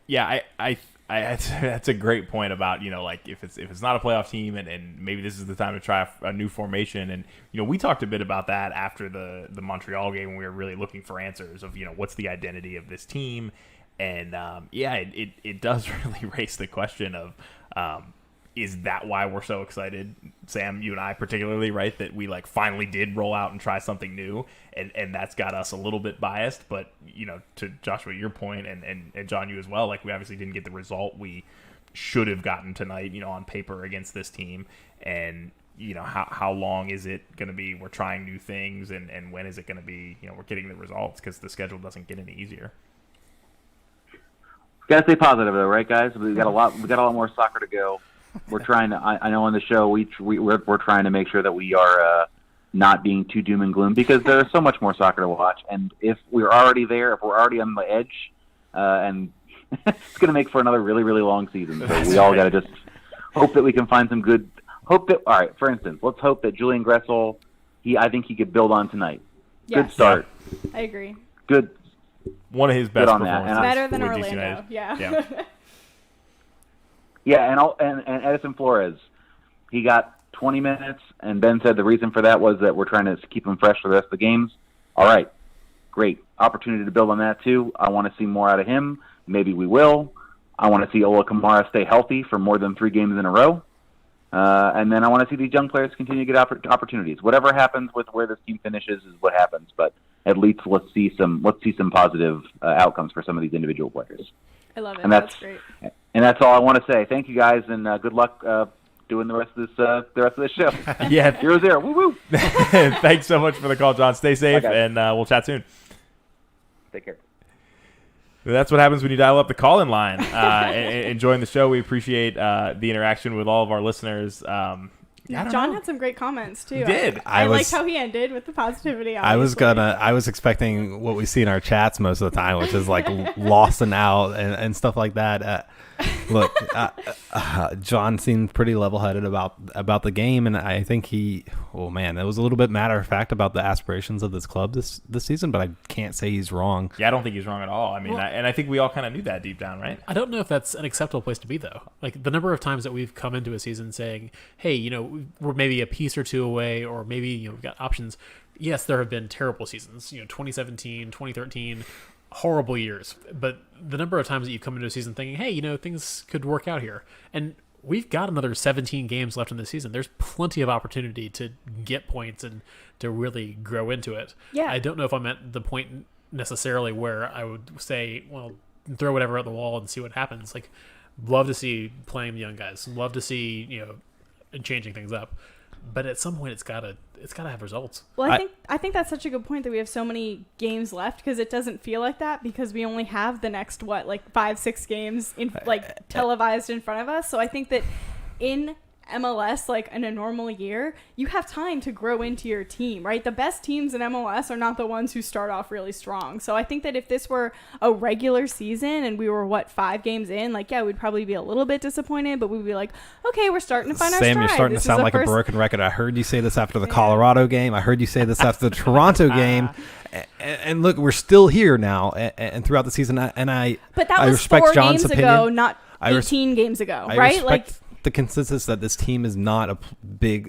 Speaker 1: Yeah, I that's a great point about, you know, like if it's not a playoff team and maybe this is the time to try a new formation. And, you know, we talked a bit about that after the Montreal game when we were really looking for answers of, you know, what's the identity of this team. And, it does really raise the question of, is that why we're so excited, Sam, you and I particularly, right, that we like finally did roll out and try something new, and that's got us a little bit biased. But, you know, to Joshua, your point, and John, you as well, like we obviously didn't get the result we should have gotten tonight, you know, on paper against this team. And, you know, how long is it going to be we're trying new things, and when is it going to be, you know, we're getting the results, because the schedule doesn't get any easier.
Speaker 14: Got to stay positive though, right, guys? We got a lot more soccer to go. We're trying to. I know on the show we're trying to make sure that we are not being too doom and gloom, because there's so much more soccer to watch. And if we're already there, if we're already on the edge, and it's going to make for another really, really long season. So we all got to just hope that we can find some good. All right, for instance, let's hope that Julian Gressel, I think he could build on tonight.
Speaker 10: Yes.
Speaker 14: Good start.
Speaker 10: I agree.
Speaker 14: Good.
Speaker 1: One of his best performances.
Speaker 10: Better than Orlando. Yeah.
Speaker 14: Yeah, and Edison Flores, he got 20 minutes, and Ben said the reason for that was that we're trying to keep him fresh for the rest of the games. All right, great. Opportunity to build on that, too. I want to see more out of him. Maybe we will. I want to see Ola Kamara stay healthy for more than 3 games in a row. And then I want to see these young players continue to get opportunities. Whatever happens with where this team finishes is what happens, but at least let's see some positive outcomes for some of these individual players.
Speaker 10: I love it.
Speaker 14: And that's great. And that's all I want to say. Thank you guys, and good luck doing the rest of this show.
Speaker 1: Yeah,
Speaker 14: 0-0. Woo woo.
Speaker 1: Thanks so much for the call, John. Stay safe, and we'll chat soon.
Speaker 14: Take care.
Speaker 1: That's what happens when you dial up the call-in line. Enjoying the show. We appreciate the interaction with all of our listeners.
Speaker 10: John had some great comments too.
Speaker 1: He did.
Speaker 10: I liked how he ended with the positivity. Obviously.
Speaker 9: I was expecting what we see in our chats most of the time, which is like lost and out and stuff like that. Look, John seemed pretty level-headed about the game, and I think it was a little bit matter of fact about the aspirations of this club this season, but I can't say he's wrong.
Speaker 1: Yeah, I don't think he's wrong at all. I mean, I think we all kind of knew that deep down, right?
Speaker 11: I don't know if that's an acceptable place to be, though. Like, the number of times that we've come into a season saying, hey, you know, we're maybe a piece or two away, or maybe, you know, we've got options. Yes, there have been terrible seasons, you know, 2017, 2013, horrible years. But the number of times that you've come into a season thinking, hey, you know, things could work out here. And we've got another 17 games left in the season. There's plenty of opportunity to get points and to really grow into it.
Speaker 10: Yeah.
Speaker 11: I don't know if I'm at the point necessarily where I would say, well, throw whatever at the wall and see what happens. Like, love to see playing the young guys. Love to see, changing things up. But at some point, it's gotta have results.
Speaker 10: Well, I think that's such a good point that we have so many games left, because it doesn't feel like that because we only have the next 5-6 games televised in front of us. So I think that in MLS, like in a normal year, you have time to grow into your team, right? The best teams in MLS are not the ones who start off really strong. So I think that if this were a regular season and we were 5 games in, we'd probably be a little bit disappointed, but we'd be like, okay, we're starting to find our stride.
Speaker 9: You're starting to sound like a broken record. I heard you say this after the Colorado game. I heard you say this after the Toronto game. And look, we're still here now and throughout the season. But that was
Speaker 10: respect
Speaker 9: 4
Speaker 10: John's
Speaker 9: games
Speaker 10: opinion.
Speaker 9: ago,
Speaker 10: not 18 games ago, right?
Speaker 9: The consensus that this team is not a big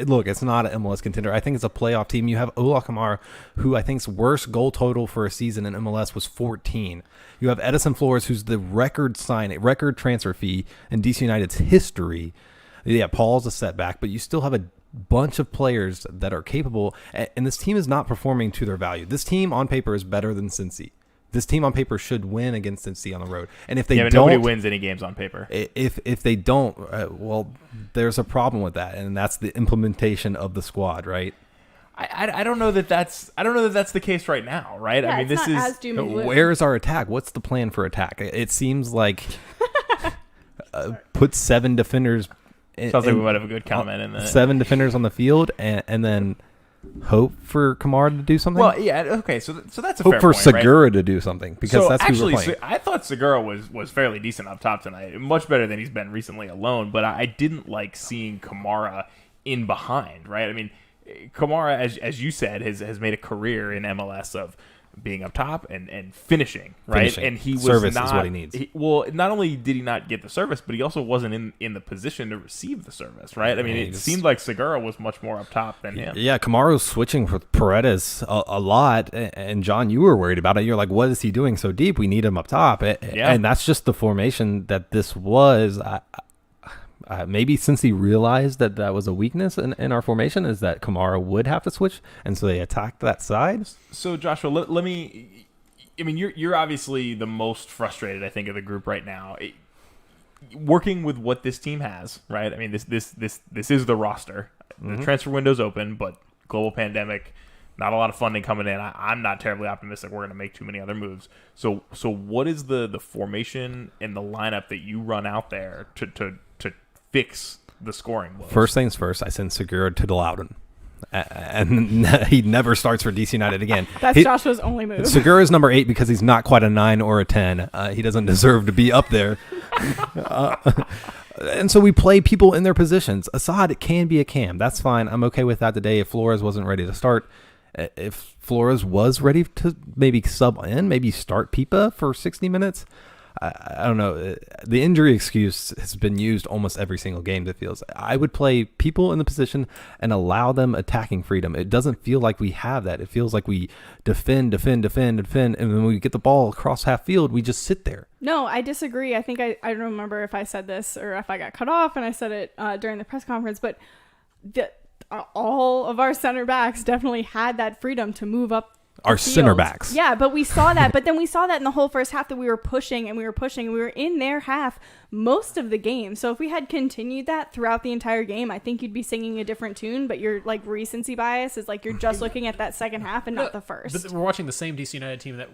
Speaker 9: look. It's not an MLS contender. I think it's a playoff team. You have Ola Kamara, who I think's worst goal total for a season in MLS was 14. You have Edison Flores, who's the record transfer fee in DC United's history. Yeah, Paul's a setback, but you still have a bunch of players that are capable, and this team is not performing to their value. This team on paper is better than Cincy. This team on paper should win against Cincy on the road, and if they don't,
Speaker 1: nobody wins any games on paper.
Speaker 9: If they don't, well, there's a problem with that, and that's the implementation of the squad, right?
Speaker 1: I don't know that that's the case right now, right?
Speaker 10: Yeah,
Speaker 1: I mean, this is
Speaker 9: where's our attack? What's the plan for attack? It seems like put 7 defenders.
Speaker 1: Sounds like we might have a good comment in that.
Speaker 9: 7 defenders on the field, and then hope for Kamara to do something.
Speaker 1: Well, yeah, okay, so that's a
Speaker 9: hope
Speaker 1: fair
Speaker 9: for
Speaker 1: point,
Speaker 9: Segura
Speaker 1: right?
Speaker 9: to do something, because that's who we're playing.
Speaker 1: I thought Segura was fairly decent up top tonight, much better than he's been recently alone. But I didn't like seeing Kamara in behind, right? I mean, Kamara, as you said, has made a career in MLS of being up top and finishing, right? And he was
Speaker 9: service
Speaker 1: not,
Speaker 9: is what he needs.
Speaker 1: Not only did he not get the service, but he also wasn't in the position to receive the service, right? I mean, it seemed like Segura was much more up top than him.
Speaker 9: Yeah, Kamara was switching with Paredes a lot, and John, you were worried about it. You're like, what is he doing so deep? We need him up top. And that's just the formation that this was. Maybe since he realized that was a weakness in our formation, is that Kamara would have to switch, and so they attacked that side.
Speaker 1: So Joshua, let me. I mean, you're obviously the most frustrated, I think, of the group right now. Working with what this team has, right? I mean, this is the roster.
Speaker 9: Mm-hmm.
Speaker 1: The transfer window's open, but global pandemic, not a lot of funding coming in. I'm not terribly optimistic we're going to make too many other moves. So what is the formation and the lineup that you run out there to fix the scoring woes?
Speaker 9: First things first, I send Segura to the Loudon. And he never starts for DC United again.
Speaker 10: That's Joshua's only move.
Speaker 9: Segura is number 8 because he's not quite a 9 or a 10. He doesn't deserve to be up there. And so we play people in their positions. Assad, it can be a cam. That's fine. I'm okay with that today. If Flores wasn't ready to start, if Flores was ready to maybe sub in, maybe start Pipa for 60 minutes, I don't know. The injury excuse has been used almost every single game, it feels. I would play people in the position and allow them attacking freedom. It doesn't feel like we have that. It feels like we defend, and when we get the ball across half field, we just sit there.
Speaker 10: No, I disagree. I think I don't remember if I said this or if I got cut off and I said it during the press conference, but all of our center backs definitely had that freedom to move up
Speaker 9: our center backs.
Speaker 10: Yeah, but we saw that. But then we saw that in the whole first half that we were pushing and we were in their half most of the game. So if we had continued that throughout the entire game, I think you'd be singing a different tune. But your recency bias is like you're just looking at that second half and not the first.
Speaker 11: But we're watching the same DC United team that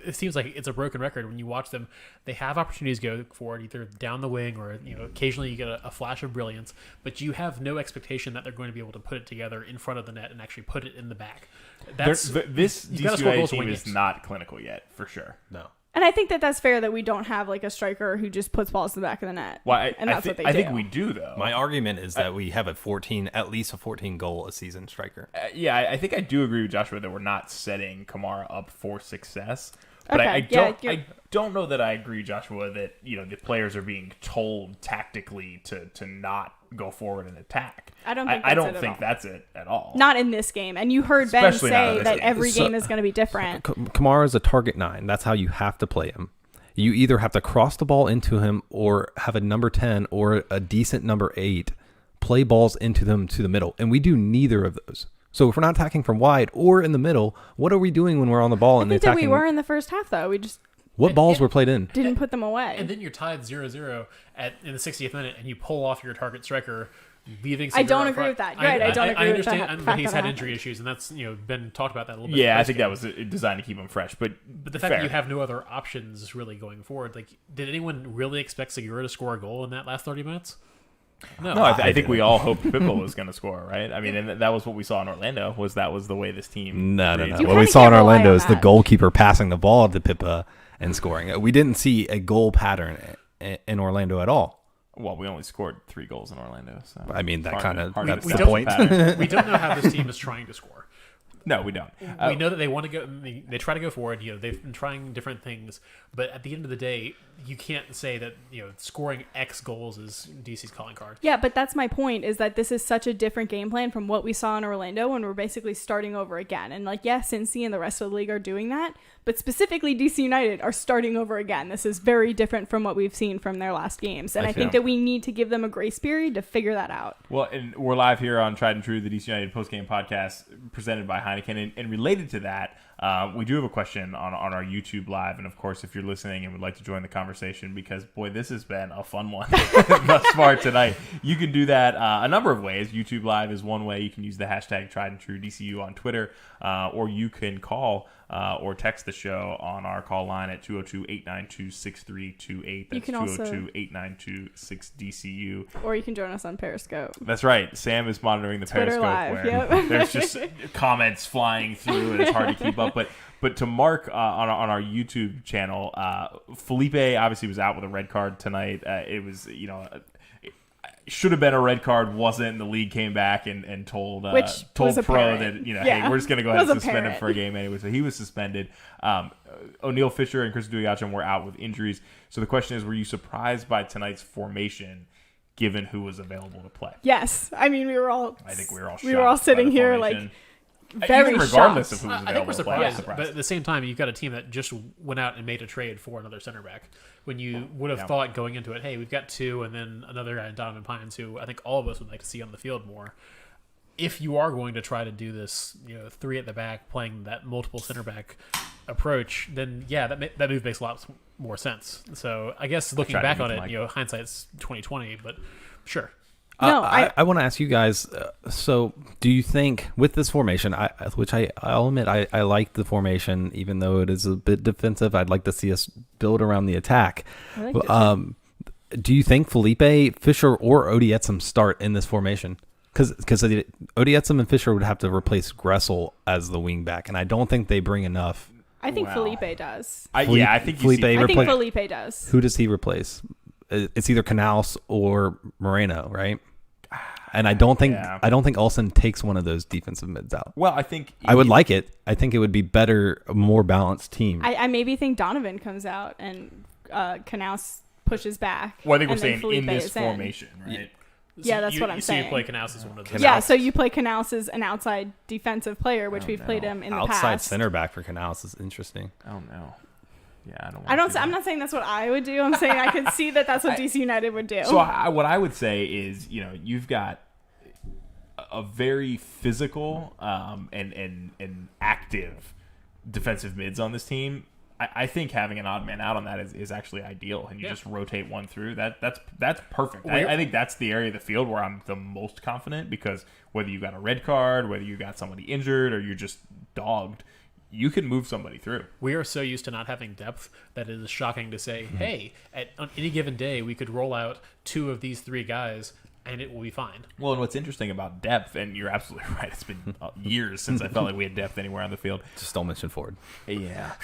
Speaker 11: it seems like it's a broken record when you watch them. They have opportunities to go forward, either down the wing or occasionally you get a flash of brilliance, but you have no expectation that they're going to be able to put it together in front of the net and actually put it in the back.
Speaker 1: This DC United team is not clinical yet, for sure.
Speaker 9: No.
Speaker 10: And I think that's fair that we don't have like a striker who just puts balls in the back of the net.
Speaker 1: Well,
Speaker 10: and that's what they do.
Speaker 1: I think we do, though.
Speaker 9: My argument is that we have at least a 14 goal a season striker.
Speaker 1: I think I do agree with Joshua that we're not setting Kamara up for success. But
Speaker 10: okay,
Speaker 1: I don't know that I agree, Joshua, that the players are being told tactically to not go forward and attack.
Speaker 10: I don't think
Speaker 1: that's it at all.
Speaker 10: Not in this game. And you heard
Speaker 1: Especially
Speaker 10: Ben say that every game is going to be different.
Speaker 9: Kamara is a target 9. That's how you have to play him. you either have to cross the ball into him or have a number 10 or a decent number 8 play balls into them to the middle. And we do neither of those. So if we're not attacking from wide or in the middle, what are we doing when we're on the ball and
Speaker 10: I think that
Speaker 9: attacking?
Speaker 10: we were in the first half, though. We just
Speaker 9: what balls were played in?
Speaker 10: Didn't put them away.
Speaker 11: And then you're tied 0-0 in the 60th minute, and you pull off your target striker, leaving.
Speaker 10: I don't agree with that. You're right. I don't agree with that.
Speaker 11: I understand that he's had injury issues, and that's been talked about that a little bit.
Speaker 1: Yeah, I think that was designed to keep him fresh. But
Speaker 11: the fact that you have no other options really going forward, like, did anyone really expect Segura to score a goal in that last 30 minutes?
Speaker 1: No, I think we all hoped Pippo was going to score, right? I mean, and that was what we saw in Orlando. That was the way this team.
Speaker 9: No. What we saw in Orlando is the goalkeeper passing the ball to Pippa and scoring. We didn't see a goal pattern in Orlando at all.
Speaker 1: Well, we only scored 3 goals in Orlando. So
Speaker 9: I mean, that's the
Speaker 11: point.
Speaker 9: point.
Speaker 11: We don't know how this team is trying to score.
Speaker 1: No, we don't.
Speaker 11: We know that they want to go. They try to go forward. They've been trying different things, but at the end of the day, you can't say that scoring X goals is DC's calling card.
Speaker 10: Yeah, but that's my point. Is that this is such a different game plan from what we saw in Orlando when we're basically starting over again. And Cincy and the rest of the league are doing that, but specifically DC United are starting over again. This is very different from what we've seen from their last games, and I think that we need to give them a grace period to figure that out.
Speaker 1: Well, and we're live here on Tried and True, the DC United postgame podcast presented by Heineken, and related to that, we do have a question on our YouTube live, and of course, if you're listening and would like to join the conversation, because boy, this has been a fun one thus far tonight. You can do that a number of ways. YouTube live is one way. You can use the hashtag Tried and True DCU on Twitter, or you can call or text the show on our call line at 202-892-6328. That's 202-892-6DCU.
Speaker 10: Or you can join us on Periscope.
Speaker 1: That's right. Sam is monitoring the
Speaker 10: Twitter
Speaker 1: Periscope
Speaker 10: live,
Speaker 1: where there's just comments flying through and it's hard to keep up. But to Mark on our YouTube channel, Felipe obviously was out with a red card tonight. It was, should have been a red card, wasn't, and the league came back and told Pro that hey, we're just going to go ahead and suspend him for a game anyway. So he was suspended. O'Neal Fisher and Chris Duiachum were out with injuries. So the question is, were you surprised by tonight's formation given who was available to play?
Speaker 10: Yes. I mean, we were all
Speaker 1: sitting
Speaker 10: here very
Speaker 1: even regardless
Speaker 10: shocked.
Speaker 1: of who was available.
Speaker 11: I think we're
Speaker 1: to play,
Speaker 11: surprised,
Speaker 1: surprised,
Speaker 11: but at the same time, you've got a team that just went out and made a trade for another center back. When you would have thought going into it, hey, we've got 2, and then another guy, Donovan Pines, who I think all of us would like to see on the field more. If you are going to try to do this, 3 at the back, playing that multiple center back approach, then that move makes a lot more sense. So I guess looking back on it, hindsight's 20/20, but sure.
Speaker 10: No,
Speaker 9: I want to ask you guys. So, do you think with this formation, which I'll admit I like the formation, even though it is a bit defensive, I'd like to see us build around the attack. Do you think Felipe, Fisher, or Odietzem start in this formation? Because Odietzem and Fisher would have to replace Gressel as the wing back, and I don't think they bring enough.
Speaker 10: I think Felipe does.
Speaker 1: I think
Speaker 10: Felipe does.
Speaker 9: Who does he replace? It's either Canals or Moreno, right? And I don't think Olsen takes one of those defensive mids out.
Speaker 1: Well, I think
Speaker 9: I would like it. I think it would be better, a more balanced team.
Speaker 10: I maybe think Donovan comes out and Canals pushes back.
Speaker 1: Well, I think we're saying in this formation, right?
Speaker 10: Yeah, that's what I'm saying.
Speaker 11: So you play Canals as one of those.
Speaker 10: Yeah, so you play Canals as an outside defensive player, which we've played him in the past.
Speaker 9: Outside center back for Canals is interesting.
Speaker 1: Oh no. Yeah,
Speaker 10: I'm not saying that's what I would do. I'm saying I could see that's what DC United would do.
Speaker 1: So what I would say is, you've got a very physical and active defensive mids on this team. I think having an odd man out on that is actually ideal, and you just rotate one through. That's perfect. I think that's the area of the field where I'm the most confident, because whether you got a red card, whether you got somebody injured, or you're just dogged, you can move somebody through.
Speaker 11: We are so used to not having depth that it is shocking to say, hey, on any given day, we could roll out 2 of these 3 guys and it will be fine. Well,
Speaker 1: and what's interesting about depth, and you're absolutely right, it's been years since I felt like we had depth anywhere on the field.
Speaker 9: Just don't mention Ford.
Speaker 1: Yeah.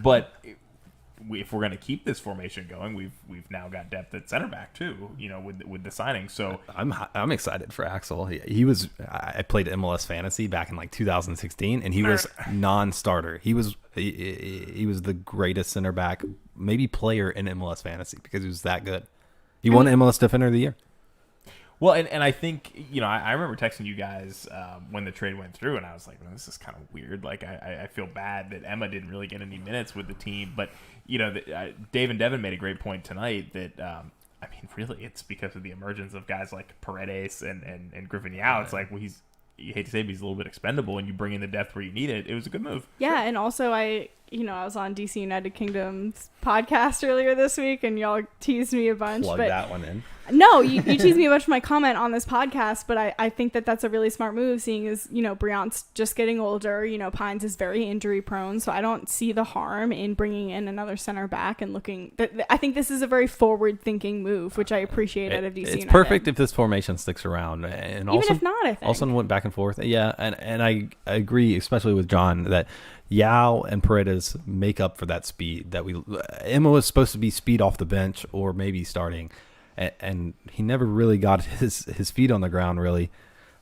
Speaker 1: But if we're going to keep this formation going, we've now got depth at center back too, with the signing. So
Speaker 9: I'm excited for Axel. I played MLS Fantasy back in 2016, and he was non-starter. He was the greatest center back, maybe player in MLS Fantasy, because he was that good. He won MLS Defender of the Year.
Speaker 1: Well, and I think, I remember texting you guys when the trade went through, and I was like, well, this is kind of weird. Like, I feel bad that Emma didn't really get any minutes with the team. But, Dave and Devin made a great point tonight that, really, it's because of the emergence of guys like Paredes and Griffin Yao. It's like, well, you hate to say it, but he's a little bit expendable, and you bring in the depth where you need it. It was a good move.
Speaker 10: Yeah, and also I was on DC United Kingdom's podcast earlier this week, and y'all teased me a bunch.
Speaker 9: Plug that one in.
Speaker 10: No, you teased me a bunch for my comment on this podcast, but I think that that's a really smart move, seeing as, Briant's just getting older. Pines is very injury prone, so I don't see the harm in bringing in another center back and looking. I think this is a very forward-thinking move, which I appreciate out of DC United.
Speaker 9: It's perfect if this formation sticks around. And
Speaker 10: even if not, I think.
Speaker 9: Olsen went back and forth. Yeah, and I agree, especially with John, that Yao and Paredes make up for that speed that Emma was supposed to be speed off the bench or maybe starting, and he never really got his feet on the ground really.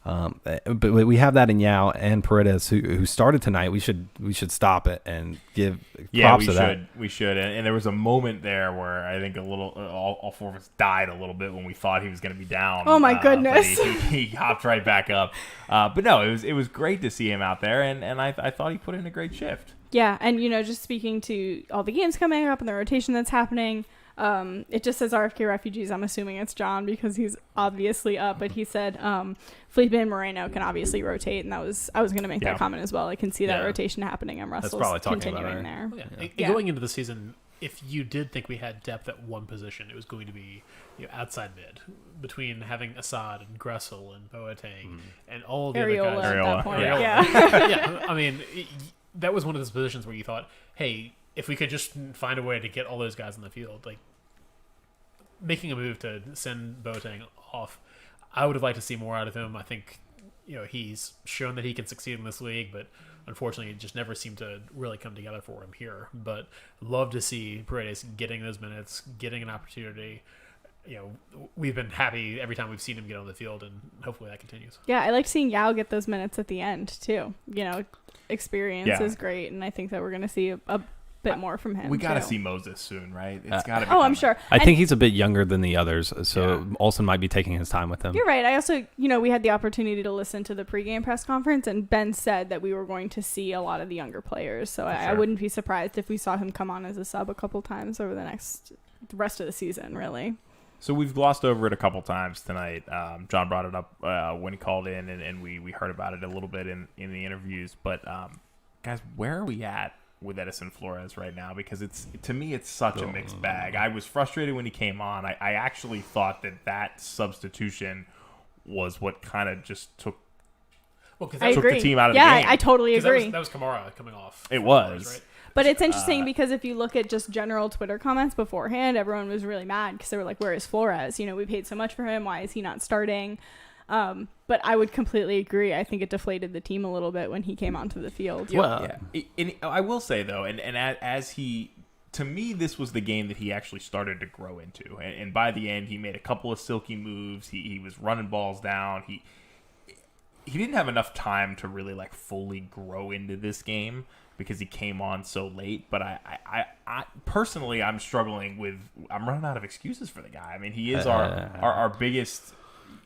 Speaker 9: But we have that in Yao and Paredes who started tonight. We should stop it and give props to that.
Speaker 1: We should. And there was a moment there where I think all four of us died a little bit when we thought he was going to be down.
Speaker 10: Oh my goodness!
Speaker 1: He hopped right back up. But no, it was great to see him out there, and I thought he put in a great shift.
Speaker 10: Yeah, and just speaking to all the games coming up and the rotation that's happening. It just says RFK refugees. I'm assuming it's John because he's obviously up, but he said Felipe and Moreno can obviously rotate, and I was going to make that comment as well. I can see that rotation happening, and Russell's continuing there.
Speaker 11: Well, going into the season, if you did think we had depth at one position, it was going to be outside mid, between having Assad and Gressel and Boateng and all the other guys.
Speaker 10: At that point.
Speaker 11: Yeah. That was one of those positions where you thought, hey, if we could just find a way to get all those guys in the field, like making a move to send Boateng off, I would have liked to see more out of him. I think, he's shown that he can succeed in this league, but unfortunately it just never seemed to really come together for him here. But love to see Paredes getting those minutes, getting an opportunity. We've been happy every time we've seen him get on the field, and hopefully that continues.
Speaker 10: Yeah, I liked seeing Yao get those minutes at the end too. Experience is great, and I think that we're going to see a bit more from him.
Speaker 1: We got to see Moses soon, right? It's got to be.
Speaker 10: I'm sure.
Speaker 9: I think he's a bit younger than the others, so Olsen might be taking his time with him.
Speaker 10: You're right. I also, we had the opportunity to listen to the pregame press conference, and Ben said that we were going to see a lot of the younger players. So I wouldn't be surprised if we saw him come on as a sub a couple times over the rest of the season, really.
Speaker 1: So we've glossed over it a couple times tonight. John brought it up when he called in, and we heard about it a little bit in the interviews. But guys, where are we at with Edison Flores right now? Because to me it's such a mixed bag. I was frustrated when he came on. I actually thought that substitution was what kind of just took the team out of the game.
Speaker 10: Yeah, I totally agree.
Speaker 11: That was Kamara coming off.
Speaker 1: It was.
Speaker 11: Right?
Speaker 10: But it's interesting because if you look at just general Twitter comments beforehand, everyone was really mad because they were like, where is Flores? We paid so much for him. Why is he not starting? But I would completely agree. I think it deflated the team a little bit when he came onto the field.
Speaker 1: Well, I will say, though, and as he... To me, this was the game that he actually started to grow into. And by the end, he made a couple of silky moves. He was running balls down. He didn't have enough time to really fully grow into this game because he came on so late. But I personally, I'm struggling with... I'm running out of excuses for the guy. I mean, he is our biggest...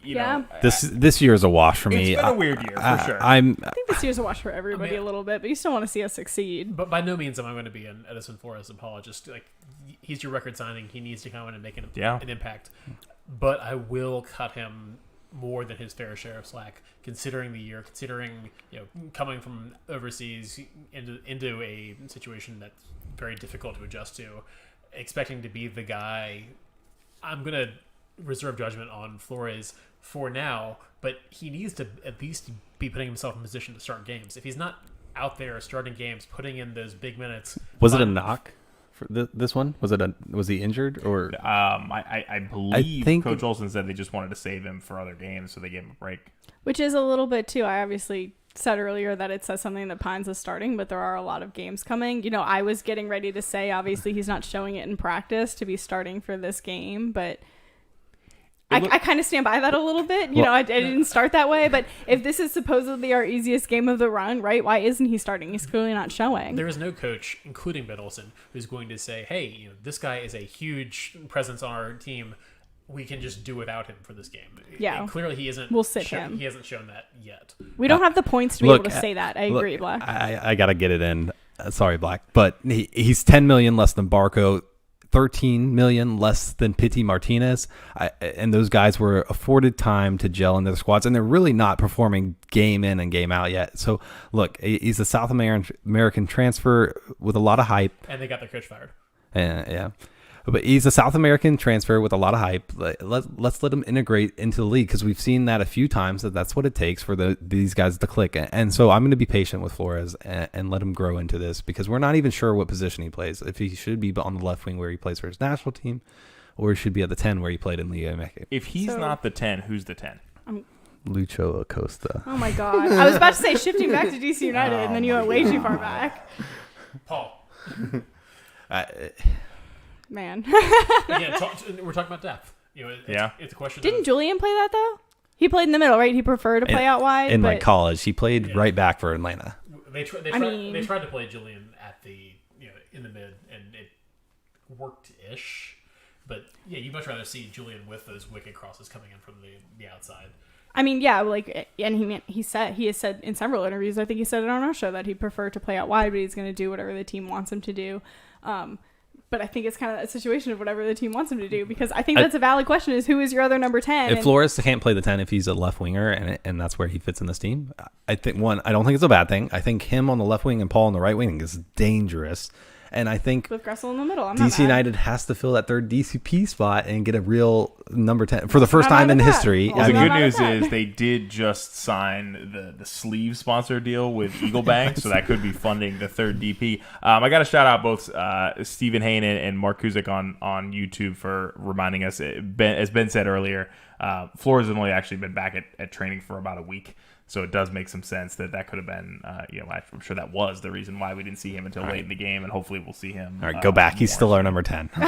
Speaker 9: This year is a wash for me.
Speaker 1: It's been a weird year, for sure.
Speaker 10: I think this year's a wash for everybody a little bit, but you still want to see us succeed.
Speaker 11: But by no means am I going to be an Edison Flores apologist. He's your record signing. He needs to come in and make an impact. But I will cut him more than his fair share of slack, considering the year, considering coming from overseas into a situation that's very difficult to adjust to, expecting to be the guy. I'm going to reserve judgment on Flores for now, but he needs to at least be putting himself in position to start games. If he's not out there starting games, putting in those big minutes.
Speaker 9: Was it a knock for this one? Was he injured or?
Speaker 1: I believe Coach Olsen said they just wanted to save him for other games, so they gave him a break.
Speaker 10: Which is a little bit too. I obviously said earlier that it says something that Pines is starting, but there are a lot of games coming. I was getting ready to say obviously he's not showing it in practice to be starting for this game, but. I kind of stand by that a little bit. I didn't start that way, but if this is supposedly our easiest game of the run, right, why isn't he starting? He's clearly not showing.
Speaker 11: There is no coach, including Ben Olsen, who's going to say, hey, this guy is a huge presence on our team. we can just do without him for this game.
Speaker 10: Yeah.
Speaker 11: And clearly he isn't.
Speaker 10: We'll sit him.
Speaker 11: He hasn't shown that yet.
Speaker 10: We don't have the points to be able to say that. I agree, Black.
Speaker 9: I gotta get it in. Sorry, Black, but he's 10 million less than Barco, 13 million less than Pity Martinez, and those guys were afforded time to gel into their squads, and they're really not performing game in and game out yet. So look, he's a South American transfer with a lot of hype,
Speaker 11: And they got their coach fired.
Speaker 9: Yeah. But he's a South American transfer with a lot of hype. Let's let him integrate into the league, because we've seen that a few times, that's what it takes for these guys to click. And so I'm going to be patient with Flores and let him grow into this, because we're not even sure what position he plays. If he should be on the left wing where he plays for his national team, or he should be at the 10 where he played in Liga MX.
Speaker 1: If he's not the 10, who's the 10?
Speaker 9: Lucho Acosta.
Speaker 10: Oh my God. I was about to say shifting back to DC United, and then you went way too far back.
Speaker 11: Paul.
Speaker 10: Man.
Speaker 11: Again, we're talking about depth. It's a question.
Speaker 10: Didn't Julian play that though? He played in the middle, right? He preferred to play out wide.
Speaker 9: In my college, he played right back for Atlanta.
Speaker 11: They tried to play Julian at the in the mid, and it worked ish. But yeah, you'd much rather see Julian with those wicked crosses coming in from the outside.
Speaker 10: I mean, yeah, and he has said in several interviews, I think he said it on our show, that he'd prefer to play out wide, but he's going to do whatever the team wants him to do. But I think it's kind of a situation of whatever the team wants him to do, because I think that's a valid question: is who is your other number 10?
Speaker 9: If Flores can't play the 10, if he's a left winger, and that's where he fits in this team, I think I don't think it's a bad thing. I think him on the left wing and Paul on the right wing is dangerous. And I think
Speaker 10: with Gressel in the middle,
Speaker 9: DC United has to fill that third DCP spot and get a real number 10 for the first time in history.
Speaker 1: Well, the good news is they did just sign the sleeve sponsor deal with Eagle Bank, so that could be funding the third DP. I got to shout out both Stephen Haynen and Mark Kuzik on YouTube for reminding us. As Ben said earlier, Flores has only actually been back at training for about a week. So it does make some sense that could have been, I'm sure that was the reason why we didn't see him until late in the game, and hopefully we'll see him.
Speaker 9: All right, go back. He's still our number 10.
Speaker 1: I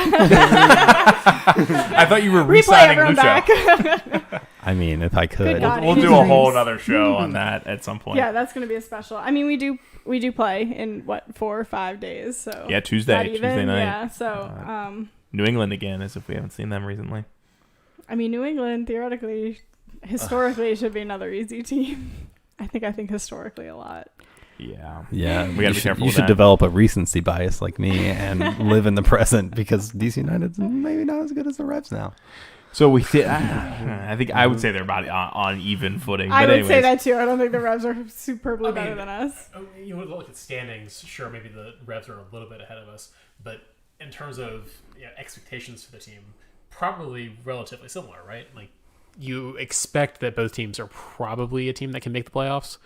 Speaker 1: thought you were re-signing Lucho.
Speaker 9: I mean, if I could.
Speaker 1: We'll do a whole other show on that at some point.
Speaker 10: Yeah, that's going to be a special. I mean, we do play in, 4 or 5 days. So
Speaker 1: yeah, Tuesday night.
Speaker 10: Yeah, so.
Speaker 1: New England again, as if we haven't seen them recently.
Speaker 10: I mean, New England, theoretically... Historically, it should be another easy team. I think historically a lot.
Speaker 9: Yeah.
Speaker 1: We got to be careful.
Speaker 9: You should develop a recency bias like me and live in the present, because DC United's maybe not as good as the Revs now.
Speaker 1: So we did. I think I would say they're about on even footing.
Speaker 10: I would say that too. I don't think the Revs are superbly better than us.
Speaker 11: You would look at standings. Sure, maybe the Revs are a little bit ahead of us, but in terms of expectations for the team, probably relatively similar, right? Like, you expect that both teams are probably a team that can make the playoffs,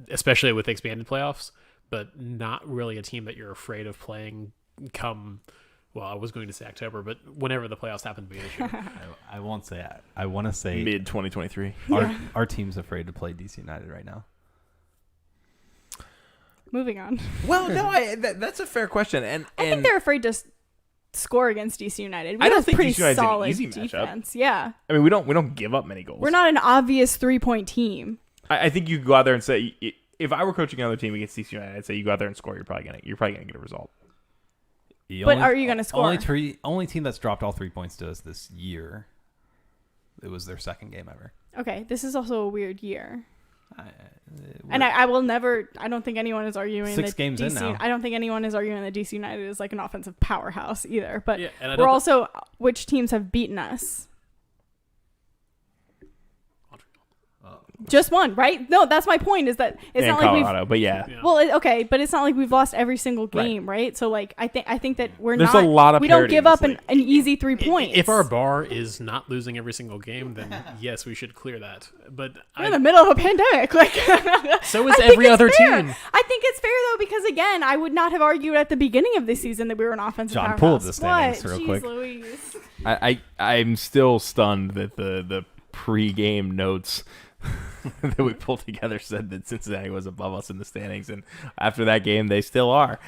Speaker 11: especially with expanded playoffs, but not really a team that you're afraid of playing come, well, I was going to say October, but whenever the playoffs happen to be this year.
Speaker 9: I won't say that. I want to say
Speaker 1: mid-2023.
Speaker 9: Our team's afraid to play DC United right now.
Speaker 10: Moving on.
Speaker 1: Well, no, that's a fair question. And
Speaker 10: I think they're afraid to score against DC United.
Speaker 1: I don't think
Speaker 10: pretty
Speaker 1: DC United's
Speaker 10: solid
Speaker 1: an easy
Speaker 10: defense.
Speaker 1: matchup.
Speaker 10: Yeah.
Speaker 1: I mean, we don't give up many goals.
Speaker 10: We're not an obvious 3-point team.
Speaker 1: I think you go out there and say, if I were coaching another team against DC United, I'd say you go out there and score. You're probably gonna get a result.
Speaker 10: But are you gonna score?
Speaker 9: Only team that's dropped all 3 points to us this year. It was their second game ever.
Speaker 10: Okay, this is also a weird year. I will never. I don't think anyone is arguing
Speaker 9: 6 games
Speaker 10: DC,
Speaker 9: in now.
Speaker 10: I don't think anyone is arguing that DC United is like an offensive powerhouse either. But
Speaker 11: yeah,
Speaker 10: we're also which teams have beaten us. Just one, right? No, that's my point. Is that it's not
Speaker 1: Colorado,
Speaker 10: like we've.
Speaker 1: But yeah.
Speaker 10: Well, okay, but it's not like we've lost every single game, right? So like, I think that
Speaker 1: There's a lot of
Speaker 10: we don't
Speaker 1: parity
Speaker 10: give
Speaker 1: in
Speaker 10: up
Speaker 1: this
Speaker 10: an easy 3 points.
Speaker 11: If our bar is not losing every single game, then yes, we should clear that. But
Speaker 10: we're in the middle of a pandemic, like
Speaker 11: so is every other team.
Speaker 10: I think it's fair though, because again, I would not have argued at the beginning of the season that we were an offensive powerhouse.
Speaker 9: Pull up the standings real
Speaker 10: Jeez
Speaker 9: quick.
Speaker 10: Louise.
Speaker 1: I'm still stunned that the pre-game notes that we pulled together said that Cincinnati was above us in the standings, and after that game, they still are.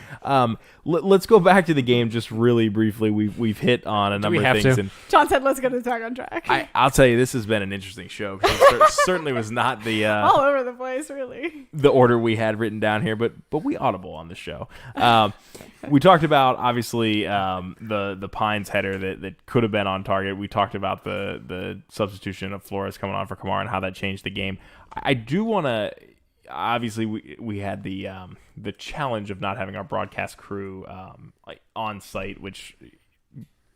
Speaker 1: Let's go back to the game just really briefly. We've hit on a number of things. And
Speaker 10: John said, "Let's get this back on track."
Speaker 1: I'll tell you, this has been an interesting show. It certainly was not the
Speaker 10: all over the place, really.
Speaker 1: The order we had written down here, but we audible on the show. We talked about obviously the Pines header that could have been on target. We talked about the substitution of Flores coming on for Kamara and how that changed the game. I do want to. Obviously, we had the challenge of not having our broadcast crew on site, which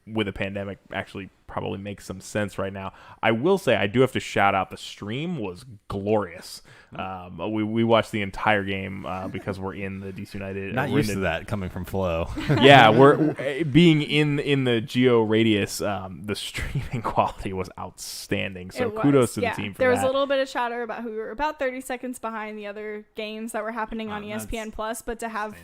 Speaker 1: with a pandemic actually probably makes some sense right now. I will say I do have to shout out the stream was glorious. We watched the entire game because we're in the DC United.
Speaker 9: Not used to that coming from Flo.
Speaker 1: Yeah, we're being in the geo radius. The streaming quality was outstanding. So kudos to the team for that.
Speaker 10: There was a little bit of chatter about who we were about 30 seconds behind the other games that were happening on ESPN Plus, but to have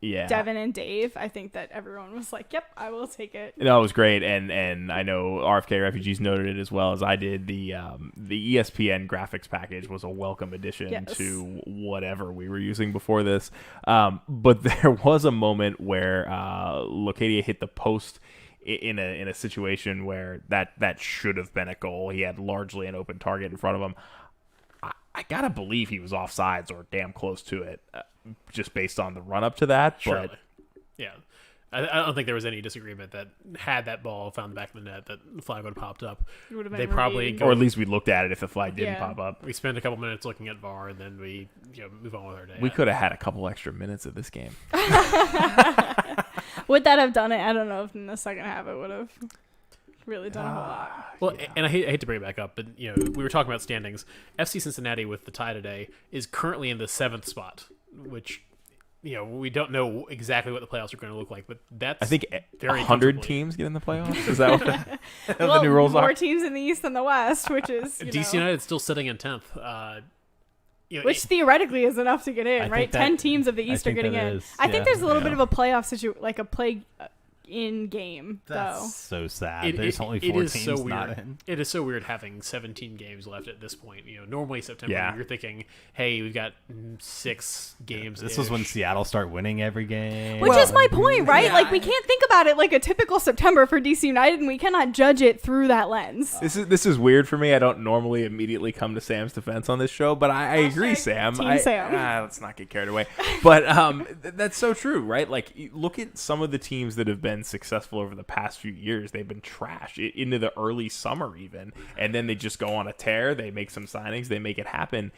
Speaker 10: Devin and Dave, I think that everyone was like, "Yep, I will take it."
Speaker 1: No, it was great, and I know RFK Refugees noted it as well as I did. The ESPN graphics package was a welcome addition to whatever we were using before this. But there was a moment where Locadia hit the post in a situation where that should have been a goal. He had largely an open target in front of him. I gotta believe he was offsides or damn close to it, just based on the run up to that.
Speaker 11: Surely.
Speaker 1: But
Speaker 11: yeah, I don't think there was any disagreement that had that ball found the back of the net, that the flag would have popped up.
Speaker 10: It would have been
Speaker 11: they probably
Speaker 1: or at least we looked at it if the flag didn't pop up.
Speaker 11: We spent a couple minutes looking at VAR, and then we move on with our day.
Speaker 1: We could have had a couple extra minutes of this game.
Speaker 10: Would that have done it? I don't know if in the second half it would have really done a whole lot.
Speaker 11: Well, and I hate to bring it back up, but we were talking about standings. FC Cincinnati with the tie today is currently in the 7th spot, which we don't know exactly what the playoffs are going to look like, but that's
Speaker 1: I think
Speaker 11: very
Speaker 1: 100 teams get in the playoffs. Is that what the new rules are?
Speaker 10: More teams in the East than the West, which is
Speaker 11: DC United's still sitting in 10th.
Speaker 10: Which theoretically is enough to get in, right? 10 teams of the East are getting in. I think there's a little bit of a playoff situation, like a play in game.
Speaker 9: That's so sad.
Speaker 11: There's
Speaker 9: only 4 teams
Speaker 11: so weird.
Speaker 9: not in.
Speaker 11: It is so weird having 17 games left at this point. Normally September you're thinking, hey, we've got 6 games.
Speaker 9: This was when Seattle started winning every game.
Speaker 10: Which is my point, right? Yeah. Like we can't think about it like a typical September for DC United, and we cannot judge it through that lens.
Speaker 1: This is weird for me. I don't normally immediately come to Sam's defense on this show, but I agree, Sam.
Speaker 10: Sam.
Speaker 1: Let's not get carried away. But that's so true, right? Like look at some of the teams that have been successful over the past few years. They've been trash into the early summer even, and then they just go on a tear. They make some signings, they make it happen.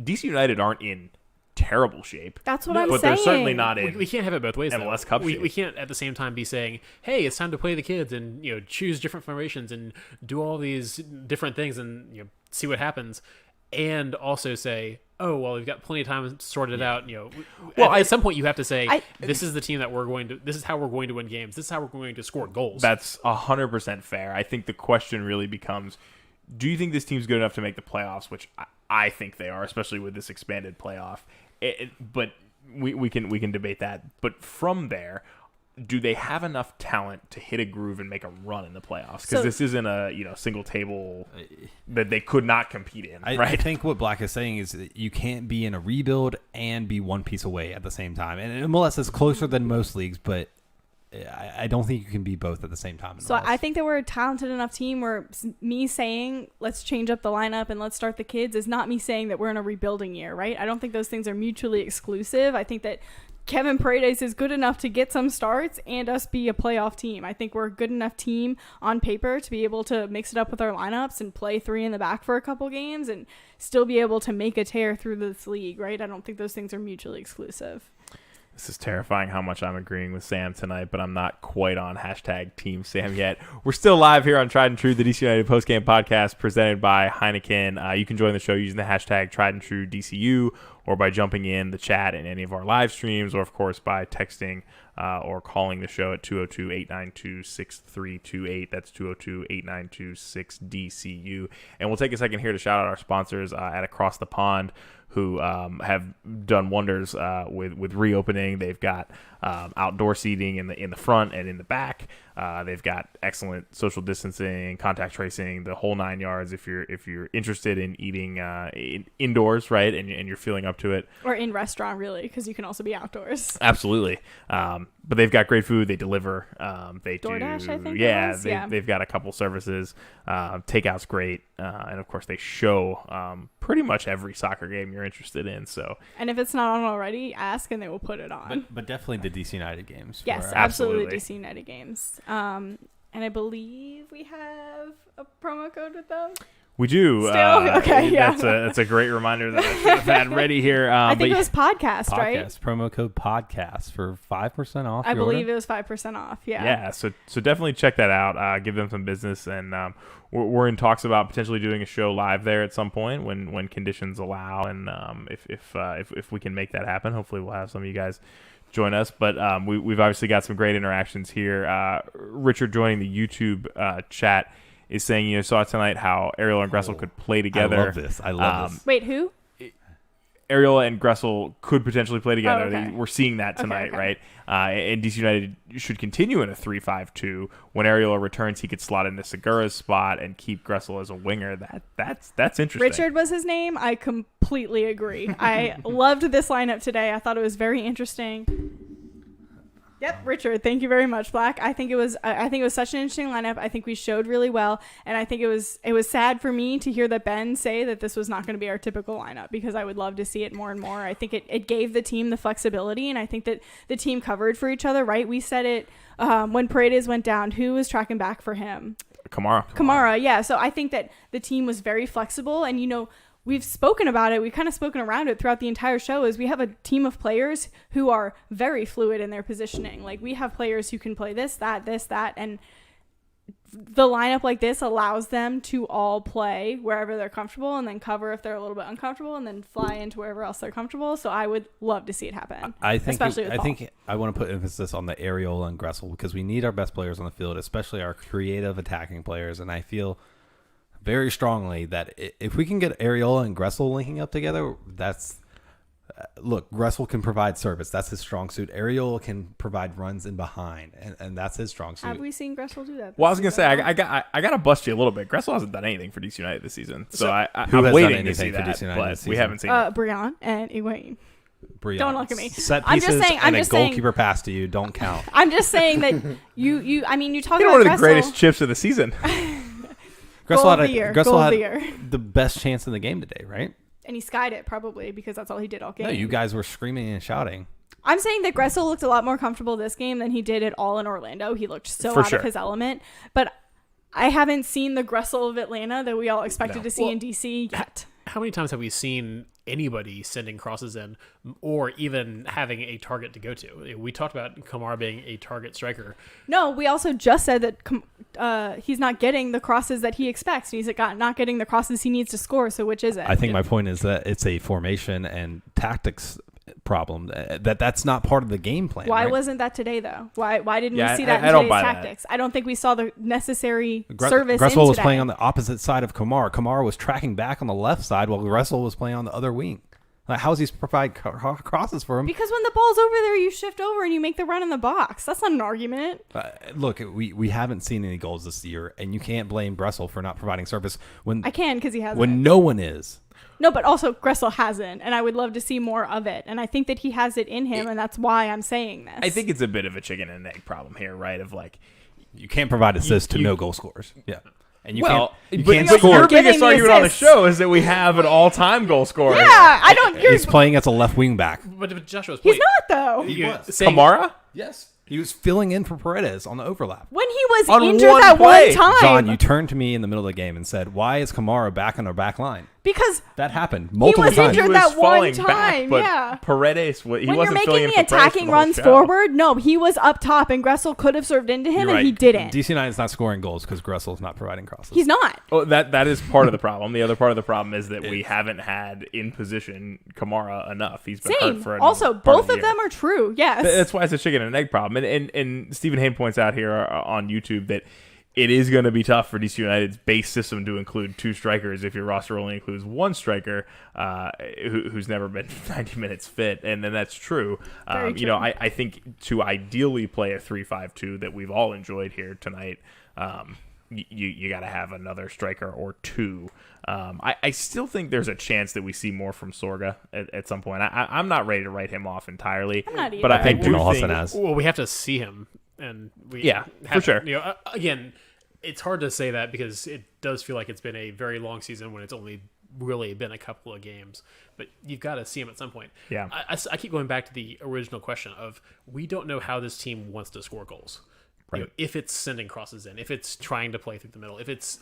Speaker 1: DC United aren't in terrible shape.
Speaker 10: That's what I'm saying.
Speaker 1: But they're certainly not in.
Speaker 11: We can't have it both ways.
Speaker 1: MLS Cup shape.
Speaker 11: We can't at the same time be saying, "Hey, it's time to play the kids and choose different formations and do all these different things and see what happens," and also say, "Oh, well, we've got plenty of time to sort it out." Well, at some point you have to say, "This is the team that we're going to. This is how we're going to win games. This is how we're going to score goals."
Speaker 1: That's 100% fair. I think the question really becomes, do you think this team's good enough to make the playoffs? Which I think they are, especially with this expanded playoff. But we can debate that. But from there, do they have enough talent to hit a groove and make a run in the playoffs? Because this isn't a single table that they could not compete in. Right?
Speaker 9: I think what Black is saying is that you can't be in a rebuild and be one piece away at the same time. And MLS is closer than most leagues, but I don't think you can be both at the same time.
Speaker 10: So I think that we're a talented enough team where me saying let's change up the lineup and let's start the kids is not me saying that we're in a rebuilding year, right? I don't think those things are mutually exclusive. I think that Kevin Paredes is good enough to get some starts and us be a playoff team. I think we're a good enough team on paper to be able to mix it up with our lineups and play 3 in the back for a couple games and still be able to make a tear through this league, right? I don't think those things are mutually exclusive.
Speaker 1: This is terrifying how much I'm agreeing with Sam tonight, but I'm not quite on #Team Sam yet. We're still live here on Tried and True, the DC United Postgame podcast presented by Heineken. You can join the show using the #TriedandTrueDCU or by jumping in the chat in any of our live streams, or, of course, by texting or calling the show at 202-892-6328. That's 202-892-6DCU. And we'll take a second here to shout out our sponsors at Across the Pond, who have done wonders with reopening. They've got outdoor seating in the front and in the back. They've got excellent social distancing, contact tracing, the whole 9 yards. If you're interested in eating indoors, right, and you're feeling up to it,
Speaker 10: or in restaurant, really, because you can also be outdoors.
Speaker 1: Absolutely. But they've got great food. They deliver. They
Speaker 10: DoorDash,
Speaker 1: do,
Speaker 10: I think.
Speaker 1: Yeah, they've got a couple services. Takeout's great, and of course they show pretty much every soccer game you're interested in. So,
Speaker 10: and if it's not on already, ask and they will put it on.
Speaker 9: But definitely the DC United games.
Speaker 10: Yes, absolutely DC United games. And I believe we have a promo code with them.
Speaker 1: We do.
Speaker 10: Still? Okay, yeah.
Speaker 1: That's a great reminder that I should have had ready here.
Speaker 10: I think it was podcast, right?
Speaker 9: Promo code podcast for 5% off.
Speaker 10: I believe it was 5% off. Yeah.
Speaker 1: Yeah. So definitely check that out. Give them some business, and we're in talks about potentially doing a show live there at some point when conditions allow, and if we can make that happen, hopefully we'll have some of you guys join us. But we've obviously got some great interactions here. Richard joining the YouTube chat is saying, saw tonight how Ariel and Gressel could play together.
Speaker 9: I love this.
Speaker 10: Wait, who?
Speaker 1: Ariel and Gressel could potentially play together.
Speaker 10: Oh, okay.
Speaker 1: We're seeing that tonight,
Speaker 10: okay.
Speaker 1: right? And DC United should continue in a 3-5-2. When Ariel returns, he could slot into Segura's spot and keep Gressel as a winger. That's interesting.
Speaker 10: Richard was his name. I completely agree. I loved this lineup today. I thought it was very interesting. Yep, Richard. Thank you very much, Black. I think it was such an interesting lineup. I think we showed really well, and I think it was sad for me to hear that Ben say that this was not going to be our typical lineup, because I would love to see it more and more. I think it gave the team the flexibility, and I think that the team covered for each other. Right? We said it when Paredes went down. Who was tracking back for him?
Speaker 1: Kamara.
Speaker 10: Yeah. So I think that the team was very flexible, and we've spoken about it. We've kind of spoken around it throughout the entire show. Is we have a team of players who are very fluid in their positioning. Like, we have players who can play this, that, and the lineup like this allows them to all play wherever they're comfortable, and then cover if they're a little bit uncomfortable, and then fly into wherever else they're comfortable. So I would love to see it happen.
Speaker 9: I think
Speaker 10: especially
Speaker 9: I want to put emphasis on the Ariel and Gressel, because we need our best players on the field, especially our creative attacking players, and I feel very strongly that if we can get Areola and Gressel linking up together, look, Gressel can provide service. That's his strong suit. Areola can provide runs in behind, and that's his strong suit.
Speaker 10: Have we seen Gressel do that?
Speaker 1: Well, I was gonna say I got to bust you a little bit. Gressel hasn't done anything for DC United this season, so I'm waiting to see that. But we haven't seen it.
Speaker 10: Brian and Egwene. Don't look at me.
Speaker 9: Set pieces and a goalkeeper pass to you don't count.
Speaker 10: I'm just saying that you talk about
Speaker 1: one of
Speaker 10: Gressel.
Speaker 1: the greatest chips of the season.
Speaker 9: Gressel had the best chance in the game today, right?
Speaker 10: And he skied it probably because that's all he did all game.
Speaker 9: No, you guys were screaming and shouting.
Speaker 10: I'm saying that Gressel looked a lot more comfortable this game than he did at all in Orlando. He looked so out of his element. But I haven't seen the Gressel of Atlanta that we all expected to see in DC yet.
Speaker 11: How many times have we seen anybody sending crosses in, or even having a target to go to? We talked about Kamara being a target striker.
Speaker 10: No, we also just said that he's not getting the crosses that he expects. He's not getting the crosses he needs to score. So which is it?
Speaker 9: I think my point is that it's a formation and tactics problem. That's not part of the game plan.
Speaker 10: Why
Speaker 9: right?
Speaker 10: wasn't that today though? Why didn't we see that in today's tactics? That. I don't think we saw the necessary service.
Speaker 9: Gressel was playing on the opposite side of Kamara. Kamara was tracking back on the left side while Gressel was playing on the other wing. Like, how is he provide crosses for him?
Speaker 10: Because when the ball's over there, you shift over and you make the run in the box. That's not an argument.
Speaker 9: Look, we haven't seen any goals this year, and you can't blame Gressel for not providing service when
Speaker 10: I can, because he hasn't.
Speaker 9: When no one is.
Speaker 10: No, but also Gressel hasn't, and I would love to see more of it. And I think that he has it in him, and that's why I'm saying this.
Speaker 1: I think it's a bit of a chicken and egg problem here, right? Of like,
Speaker 9: you can't provide assists to no goal scorers. Yeah. And you can't
Speaker 1: but
Speaker 9: score.
Speaker 1: Your biggest argument on the show is that we have an all-time goal scorer.
Speaker 10: Yeah, I don't.
Speaker 9: He's playing as a left wing back.
Speaker 11: But Joshua's
Speaker 10: he's not though.
Speaker 1: Kamara?
Speaker 9: Yes. He was filling in for Paredes on the overlap.
Speaker 10: When he was injured that one time.
Speaker 9: John, you turned to me in the middle of the game and said, "Why is Kamara back on our back line?"
Speaker 10: Because
Speaker 9: that happened multiple times.
Speaker 10: He was injured that one time.
Speaker 1: Back, but
Speaker 10: yeah.
Speaker 1: Paredes, he
Speaker 10: when
Speaker 1: wasn't
Speaker 10: you're
Speaker 1: filling in
Speaker 10: making the
Speaker 1: for Paredes
Speaker 10: attacking
Speaker 1: for
Speaker 10: runs
Speaker 1: the whole show.
Speaker 10: forward, no, he was up top, and Gressel could have served into him,
Speaker 9: You're
Speaker 10: and he
Speaker 9: right.
Speaker 10: didn't.
Speaker 9: DC United's not scoring goals because Gressel's not providing crosses.
Speaker 10: He's not.
Speaker 1: Oh, that is part of the problem. The other part of the problem is that we haven't had in position Kamara enough. He's been hurt for
Speaker 10: also, both of them are true. Yes.
Speaker 1: That's why it's a chicken and egg problem. And Stephen Hain points out here on YouTube that it is going to be tough for DC United's base system to include 2 strikers if your roster only includes 1 striker who's never been 90 minutes fit, and then that's true. You know, I think to ideally play a 3-5-2 that we've all enjoyed here tonight, you got to have another striker or 2. I still think there's a chance that we see more from Sorga at some point. I'm not ready to write him off entirely, but I do think
Speaker 11: well, we have to see him, and
Speaker 1: for sure.
Speaker 11: You know, again, it's hard to say that because it does feel like it's been a very long season when it's only really been a couple of games, but you've got to see him at some point.
Speaker 1: Yeah,
Speaker 11: I keep going back to the original question of we don't know how this team wants to score goals.
Speaker 1: Right.
Speaker 11: You know, if it's sending crosses in, if it's trying to play through the middle, if it's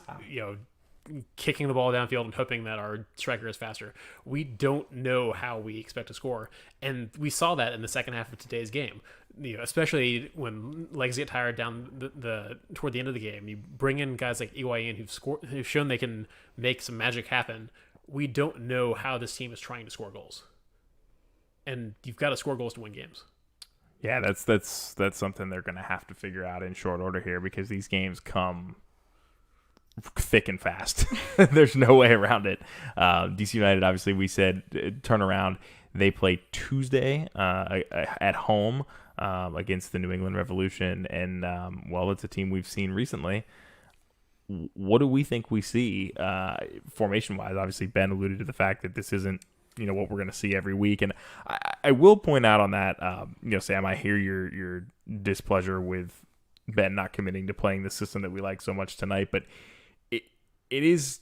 Speaker 11: kicking the ball downfield and hoping that our striker is faster, we don't know how we expect to score, and we saw that in the second half of today's game. You know, especially when legs get tired down the toward the end of the game, you bring in guys like EYN who've shown they can make some magic happen. We don't know how this team is trying to score goals, and you've got to score goals to win games.
Speaker 1: Yeah, that's something they're going to have to figure out in short order here because these games come thick and fast. There's no way around it. DC United, obviously, we said turnaround. They play Tuesday at home against the New England Revolution, and well, it's a team we've seen recently. What do we think we see formation-wise? Obviously, Ben alluded to the fact that this isn't what we're going to see every week, and I will point out on that, Sam, I hear your displeasure with Ben not committing to playing the system that we like so much tonight, but it is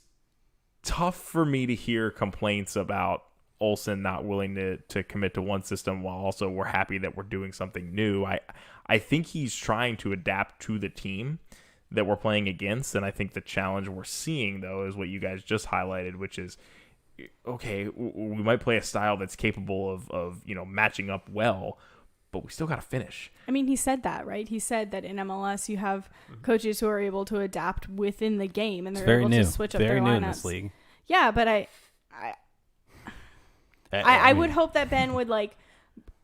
Speaker 1: tough for me to hear complaints about Olsen not willing to commit to one system while also we're happy that we're doing something new. I think he's trying to adapt to the team that we're playing against, and I think the challenge we're seeing, though, is what you guys just highlighted, which is, okay, we might play a style that's capable of matching up well, but we still got to finish.
Speaker 10: I mean, he said that, right? He said that in MLS you have coaches who are able to adapt within the game, and they're able to switch up their lineups. Very new in this league. Yeah, but I would hope that Ben would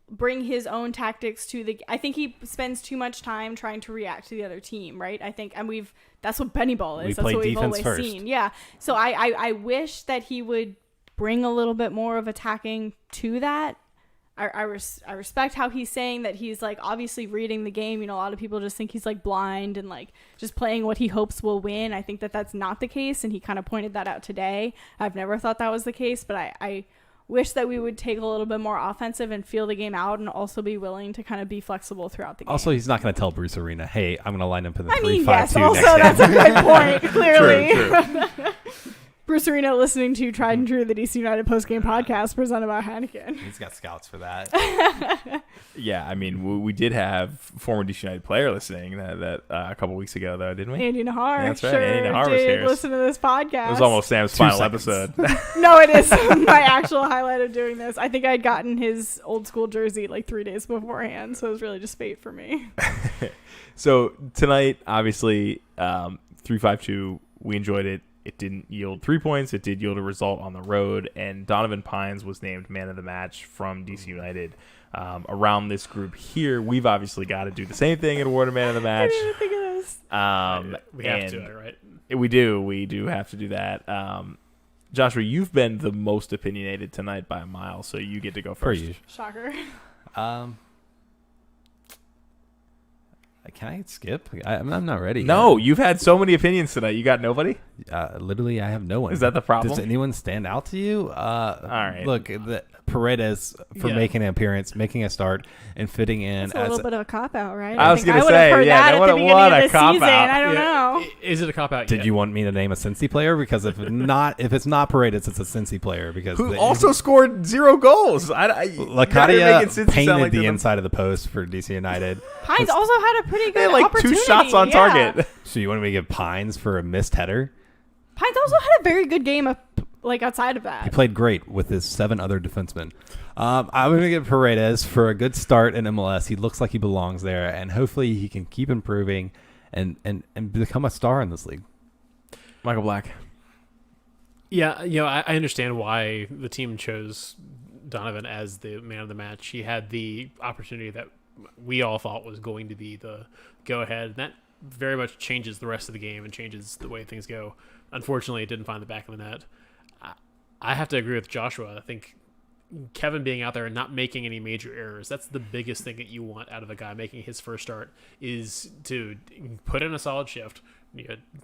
Speaker 10: bring his own tactics to the. I think he spends too much time trying to react to the other team, right? I think, and that's what Benny Ball is. That's what we've always seen. Yeah. So I wish that he would bring a little bit more of attacking to that. I respect how he's saying that he's obviously reading the game. A lot of people just think he's blind and just playing what he hopes will win. I think that that's not the case, and he kind of pointed that out today. I've never thought that was the case, but I wish that we would take a little bit more offensive and feel the game out, and also be willing to kind of be flexible throughout the game.
Speaker 9: Also, he's not going to tell Bruce Arena, "Hey, I'm going to line up in the 3-5-2
Speaker 10: yes,
Speaker 9: next
Speaker 10: also
Speaker 9: game."
Speaker 10: That's a good point. Clearly,
Speaker 1: true.
Speaker 10: Bruce Arena listening to Tried and True, the DC United Postgame podcast presented by Heineken.
Speaker 9: He's got scouts for that.
Speaker 1: Yeah, I mean, we did have former DC United player listening that a couple weeks ago, though, didn't we?
Speaker 10: Andy Nahar.
Speaker 1: Yeah, that's right.
Speaker 10: Sure
Speaker 1: Andy Nahar was here.
Speaker 10: Listen to this podcast.
Speaker 1: It was almost Sam's final episode.
Speaker 10: No, it is my actual highlight of doing this. I think I'd gotten his old school jersey 3 days beforehand, so it was really just fate for me.
Speaker 1: So tonight, obviously, 3-5-2, we enjoyed it. It didn't yield 3 points. It did yield a result on the road, and Donovan Pines was named man of the match from DC United. Around this group here, we've obviously got to do the same thing and award a man of the match.
Speaker 10: I didn't think of this.
Speaker 11: We have to, right?
Speaker 1: We do have to do that. Joshua, you've been the most opinionated tonight by a mile, so you get to go first.
Speaker 10: Shocker.
Speaker 9: Can I skip? I'm not ready.
Speaker 1: No, you've had so many opinions tonight. You got nobody?
Speaker 9: Literally, I have no one.
Speaker 1: Is that the problem?
Speaker 9: Does anyone stand out to you?
Speaker 1: All right.
Speaker 9: Look, Paredes for making an appearance, making a start, and fitting in.
Speaker 10: It's a little bit of a cop-out, right?
Speaker 1: I was going to say,
Speaker 10: what
Speaker 1: a cop-out.
Speaker 10: I don't know.
Speaker 11: Is it a cop-out?
Speaker 9: Did you want me to name a Cincy player? Because if it's not Paredes, it's a Cincy player. Because
Speaker 1: who also scored 0 goals.
Speaker 9: Lacadia painted the inside of the post for DC United.
Speaker 10: Pines also had a pretty good2 opportunity.
Speaker 1: shots on target.
Speaker 9: So you want me to give Pines for a missed header?
Speaker 10: Pines also had a very good game outside of that.
Speaker 9: He played great with his 7 other defensemen. I'm going to give Paredes for a good start in MLS. He looks like he belongs there, and hopefully he can keep improving and become a star in this league.
Speaker 1: Michael Black.
Speaker 11: Yeah, I understand why the team chose Donovan as the man of the match. He had the opportunity that we all thought was going to be the go-ahead. And that very much changes the rest of the game and changes the way things go. Unfortunately, it didn't find the back of the net. I have to agree with Joshua. I think Kevin being out there and not making any major errors, that's the biggest thing that you want out of a guy making his first start, is to put in a solid shift,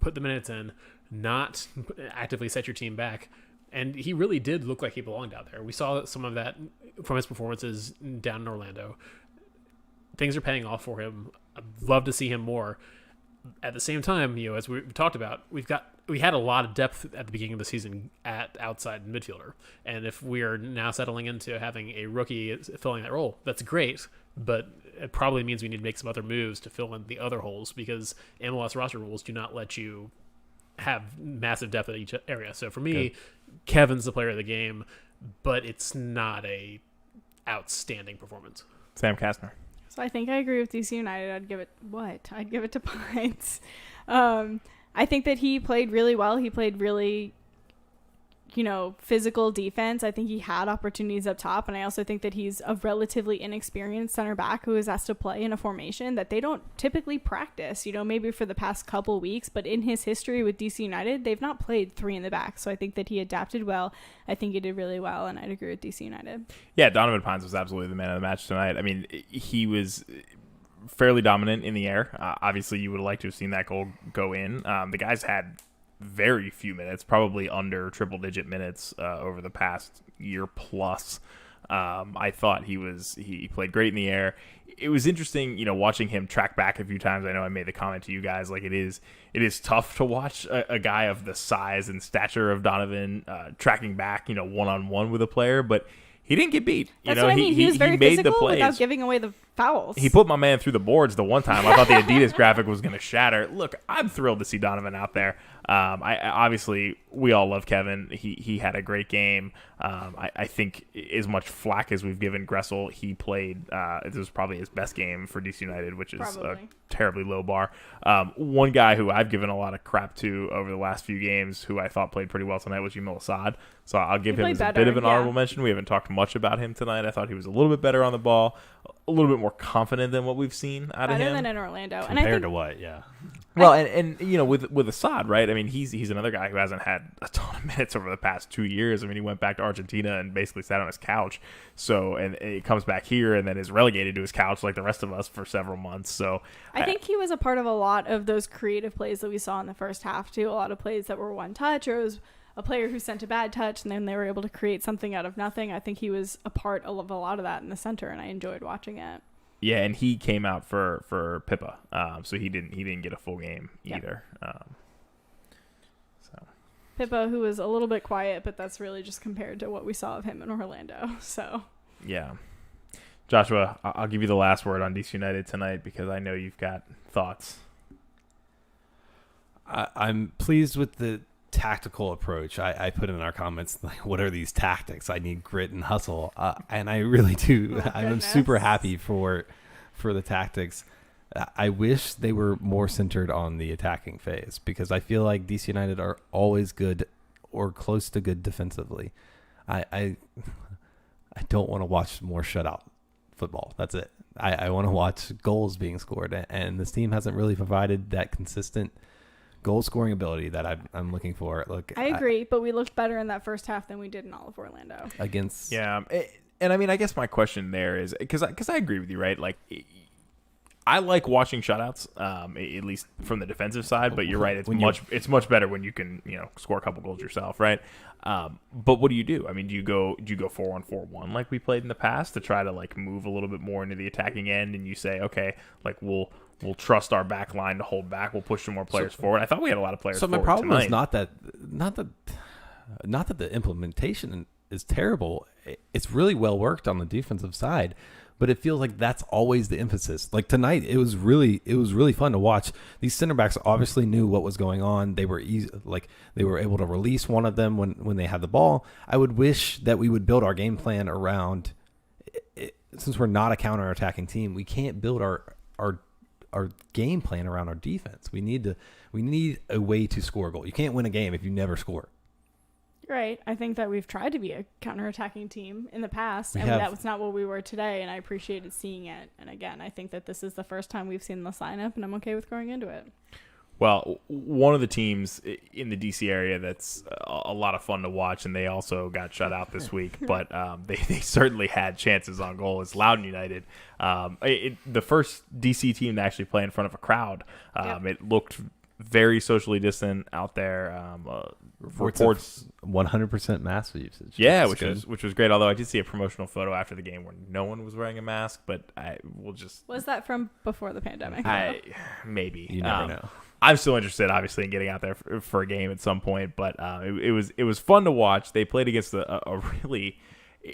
Speaker 11: put the minutes in, not actively set your team back. And he really did look like he belonged out there. We saw some of that from his performances down in Orlando. Things are paying off for him. I'd love to see him more. At the same time, as we've talked about, we had a lot of depth at the beginning of the season at outside midfielder. And if we are now settling into having a rookie filling that role, that's great. But it probably means we need to make some other moves to fill in the other holes, because MLS roster rules do not let you have massive depth at each area. So for me, Kevin's the player of the game, but it's not a outstanding performance.
Speaker 1: Sam Kastner.
Speaker 10: So I think I agree with DC United. I'd give it to Pines. I think that he played really well. He played really, physical defense. I think he had opportunities up top. And I also think that he's a relatively inexperienced center back who is asked to play in a formation that they don't typically practice, maybe for the past couple weeks. But in his history with DC United, they've not played three in the back. So I think that he adapted well. I think he did really well. And I'd agree with DC United.
Speaker 1: Yeah, Donovan Pines was absolutely the man of the match tonight. I mean, he was fairly dominant in the air. Obviously, you would have liked to have seen that goal go in. The guys had very few minutes, probably under triple-digit minutes over the past year plus. I thought he played great in the air. It was interesting, watching him track back a few times. I know I made the comment to you guys, like it is tough to watch a guy of the size and stature of Donovan tracking back, one-on-one with a player, but he didn't get beat.
Speaker 10: That's what I mean. He was very physical without giving away the fouls.
Speaker 1: He put my man through the boards the one time. I thought the Adidas graphic was going to shatter. Look, I'm thrilled to see Donovan out there. Obviously, we all love Kevin. He had a great game. I think as much flack as we've given Gressel, he played. This was probably his best game for DC United, which is a terribly low bar. One guy who I've given a lot of crap to over the last few games, who I thought played pretty well tonight, was Yamil Assad. So I'll give him a bit of an honorable mention. We haven't talked much about him tonight. I thought he was a little bit better on the ball, a little bit more confident than what we've seen out of him.
Speaker 10: Better than in Orlando.
Speaker 9: Compared to what? Yeah.
Speaker 1: Well, and with Assad, right? I mean, he's another guy who hasn't had a ton of minutes over the past 2 years. I mean, he went back to Argentina and basically sat on his couch. So, and he comes back here and then is relegated to his couch like the rest of us for several months. So,
Speaker 10: I think he was a part of a lot of those creative plays that we saw in the first half too. A lot of plays that were one touch, or it was a player who sent a bad touch and then they were able to create something out of nothing. I think he was a part of a lot of that in the center, and I enjoyed watching it.
Speaker 1: Yeah, and he came out for Pippa, so he didn't get a full game either.
Speaker 10: Pippa, who was a little bit quiet, but that's really just compared to what we saw of him in Orlando. So
Speaker 1: yeah, Joshua, I'll give you the last word on DC United tonight because I know you've got thoughts.
Speaker 9: I'm pleased with the tactical approach. I put in our comments, like, what are these tactics? I need grit and hustle, and I really do. I'm super happy for the tactics. I wish they were more centered on the attacking phase, because I feel like DC United are always good or close to good defensively. I don't want to watch more shutout football. That's it. I want to watch goals being scored, and this team hasn't really provided that consistent goal scoring ability that I'm looking for. Look,
Speaker 10: I agree, but we looked better in that first half than we did in all of Orlando.
Speaker 9: Against
Speaker 1: and I mean, I guess my question there is because I agree with you, right? Like, I like watching shutouts, at least from the defensive side. But you're right; it's much better when you can score a couple goals yourself, right? But what do you do? I mean, do you go 4-1-4-1 like we played in the past to try to like move a little bit more into the attacking end, and you say, okay, like we'll trust our back line to hold back. We'll push some more players forward. I thought we had a lot of players.
Speaker 9: So my problem
Speaker 1: tonight.
Speaker 9: is not that the implementation is terrible. It's really well worked on the defensive side, but it feels like that's always the emphasis. Like tonight, it was really fun to watch. These center backs obviously knew what was going on. They were they were able to release one of them when they had the ball. I would wish that we would build our game plan around it. Since we're not a counter-attacking team, we can't build our game plan around our defense. We need a way to score a goal. You can't win a game if you never score.
Speaker 10: Right. I think that we've tried to be a counterattacking team in the past, and
Speaker 9: have.
Speaker 10: that was not what we were today, and I appreciated seeing it. And again, I think that this is the first time we've seen this lineup, and I'm okay with going into it.
Speaker 1: Well, one of the teams in the DC area that's a lot of fun to watch, and they also got shut out this week, but they certainly had chances on goal, is Loudoun United. The first DC team to actually play in front of a crowd. It looked very socially distant out there. Reports
Speaker 9: 100% mask usage.
Speaker 1: Yeah, which was great. Although I did see a promotional photo after the game where no one was wearing a mask, but
Speaker 10: Was that from before the pandemic?
Speaker 1: Maybe
Speaker 9: you never know.
Speaker 1: I'm still interested, obviously, in getting out there for a game at some point. But it was fun to watch. They played against a really,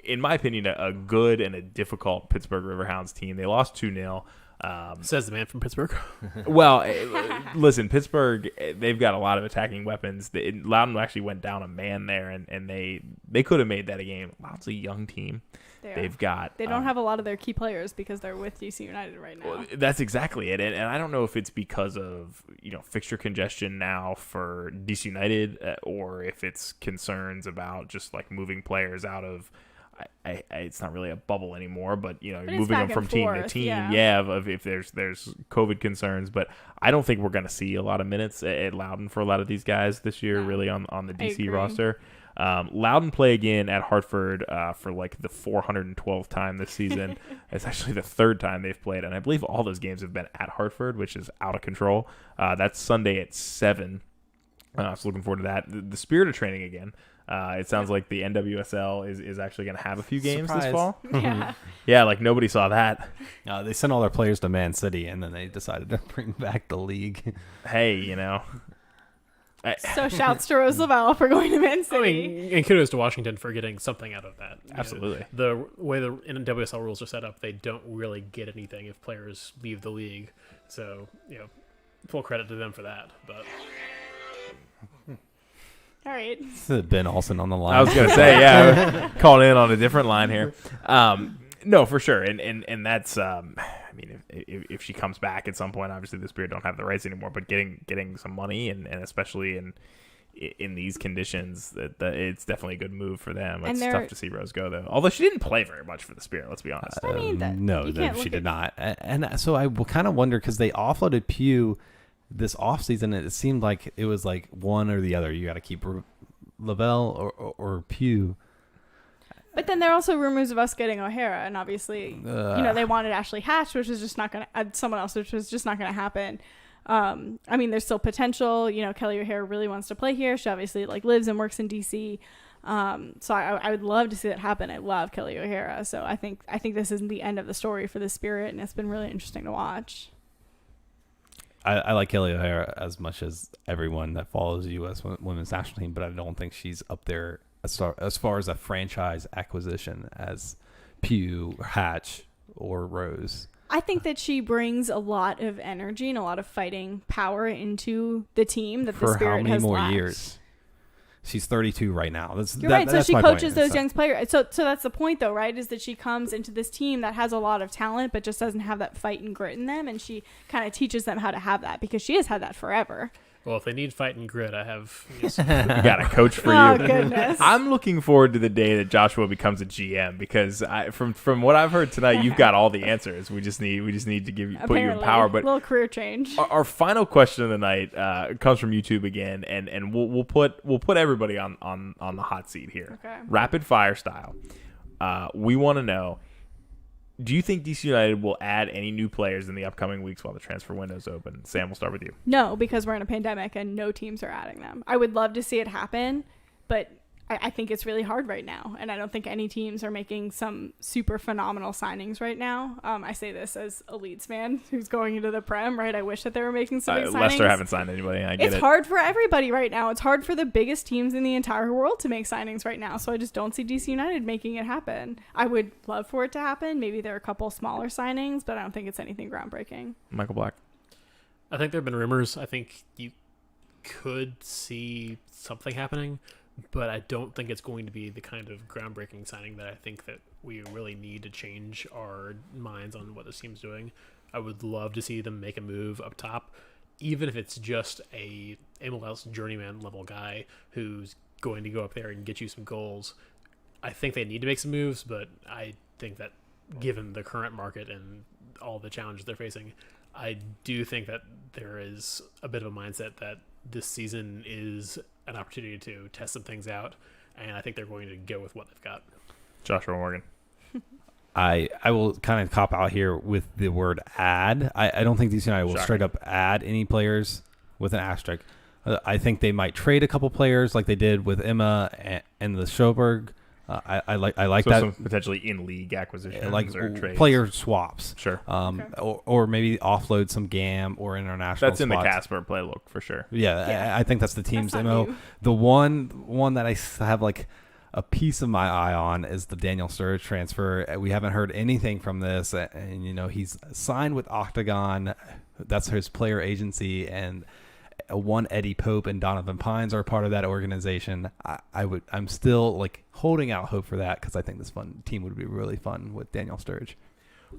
Speaker 1: in my opinion, a good and a difficult Pittsburgh Riverhounds team. They lost 2-0.
Speaker 11: Says the man from Pittsburgh.
Speaker 1: Well, listen, Pittsburgh, they've got a lot of attacking weapons. Loudoun actually went down a man there, and they could have made that a game. Loudoun's a young team. They
Speaker 10: don't have a lot of their key players because they're with DC United right now.
Speaker 1: Well, that's exactly it, and I don't know if it's because of fixture congestion now for DC United, or if it's concerns about just like moving players out of. It's not really a bubble anymore, but moving them from team to team. If there's COVID concerns, but I don't think we're going to see a lot of minutes at Loudoun for a lot of these guys this year. Really on the DC roster. Loudoun play again at Hartford for like the 412th time this season. It's actually the third time they've played, and I believe all those games have been at Hartford, which is out of control. That's Sunday at 7. So looking forward to that. The Spirit of training again. It sounds like the NWSL is actually going to have a few games this fall. Yeah, like nobody saw that.
Speaker 9: They sent all their players to Man City, and then they decided to bring back the league.
Speaker 1: Hey,
Speaker 10: So shouts to Rose Lavelle for going to Man City.
Speaker 11: And kudos to Washington for getting something out of that.
Speaker 1: Absolutely.
Speaker 11: The way the NWSL rules are set up, they don't really get anything if players leave the league. So, full credit to them for that. But
Speaker 10: all right.
Speaker 9: Ben Olsen on the line.
Speaker 1: I was going to say, yeah, called in on a different line here. No, for sure. And that's, if she comes back at some point, obviously the Spirit don't have the rights anymore, but getting some money and especially in these conditions, that it's definitely a good move for them. It's tough to see Rose go, though. Although she didn't play very much for the Spirit, let's be honest.
Speaker 9: No, she did not. And so I will kind of wonder, because they offloaded Pugh this offseason, it seemed like it was like one or the other. You got to keep Lavelle or Pugh.
Speaker 10: But then there are also rumors of us getting O'Hara, and obviously, they wanted Ashley Hatch, which is just not going to, someone else, which was just not going to happen. There's still potential. Kelly O'Hara really wants to play here. She obviously lives and works in DC. So I would love to see that happen. I love Kelly O'Hara. So I think this isn't the end of the story for the Spirit, and it's been really interesting to watch.
Speaker 9: I like Kelly O'Hara as much as everyone that follows the U.S. women's national team, but I don't think she's up there as far as a franchise acquisition as Pugh, Hatch, or Rose.
Speaker 10: I think that she brings a lot of energy and a lot of fighting power into the team that the Spirit has lacked. For how many more years?
Speaker 9: She's 32 right now.
Speaker 10: You're right. So she coaches those young players. So that's the point, though, right? Is that she comes into this team that has a lot of talent, but just doesn't have that fight and grit in them, and she kind of teaches them how to have that, because she has had that forever.
Speaker 11: Well, if they need fight and grit, I have.
Speaker 1: You got a coach for you.
Speaker 10: Oh, goodness.
Speaker 1: I'm looking forward to the day that Joshua becomes a GM, because from what I've heard tonight, you've got all the answers. We just need to put you in power. But
Speaker 10: a little career change.
Speaker 1: Our final question of the night comes from YouTube again, and we'll put everybody on the hot seat here.
Speaker 10: Okay.
Speaker 1: Rapid fire style. We want to know: do you think DC United will add any new players in the upcoming weeks while the transfer window is open? Sam, we'll start with you.
Speaker 10: No, because we're in a pandemic and no teams are adding them. I would love to see it happen, but I think it's really hard right now, and I don't think any teams are making some super phenomenal signings right now. I say this as a Leeds fan who's going into the Prem, right? I wish that they were making some big signings.
Speaker 1: Leicester haven't signed anybody. I get it.
Speaker 10: It's hard for everybody right now. It's hard for the biggest teams in the entire world to make signings right now, so I just don't see DC United making it happen. I would love for it to happen. Maybe there are a couple smaller signings, but I don't think it's anything groundbreaking.
Speaker 1: Michael Black.
Speaker 11: I think there have been rumors. I think you could see something happening, but I don't think it's going to be the kind of groundbreaking signing that I think that we really need to change our minds on what this team's doing. I would love to see them make a move up top, even if it's just a MLS journeyman level guy who's going to go up there and get you some goals. I think they need to make some moves, but I think that given the current market and all the challenges they're facing, I do think that there is a bit of a mindset that this season is an opportunity to test some things out, and I think they're going to go with what they've got.
Speaker 1: Joshua Morgan.
Speaker 9: I will kind of cop out here with the word add. I don't think DC United will straight up add any players with an asterisk. I think they might trade a couple players like they did with Emma and the Schoberg. I like so that.
Speaker 1: Some potentially in-league acquisitions
Speaker 9: like
Speaker 1: or trades.
Speaker 9: Player swaps.
Speaker 1: Sure.
Speaker 9: Or maybe offload some GAM or international
Speaker 1: That's in
Speaker 9: spots.
Speaker 1: the Casper playbook for sure.
Speaker 9: Yeah, I think that's the team's MO. The one that I have like a piece of my eye on is the Daniel Sturridge transfer. We haven't heard anything from this, and he's signed with Octagon. That's his player agency, and one Eddie Pope and Donovan Pines are part of that organization. I'm still like holding out hope for that because I think this team would be really fun with Daniel Sturridge.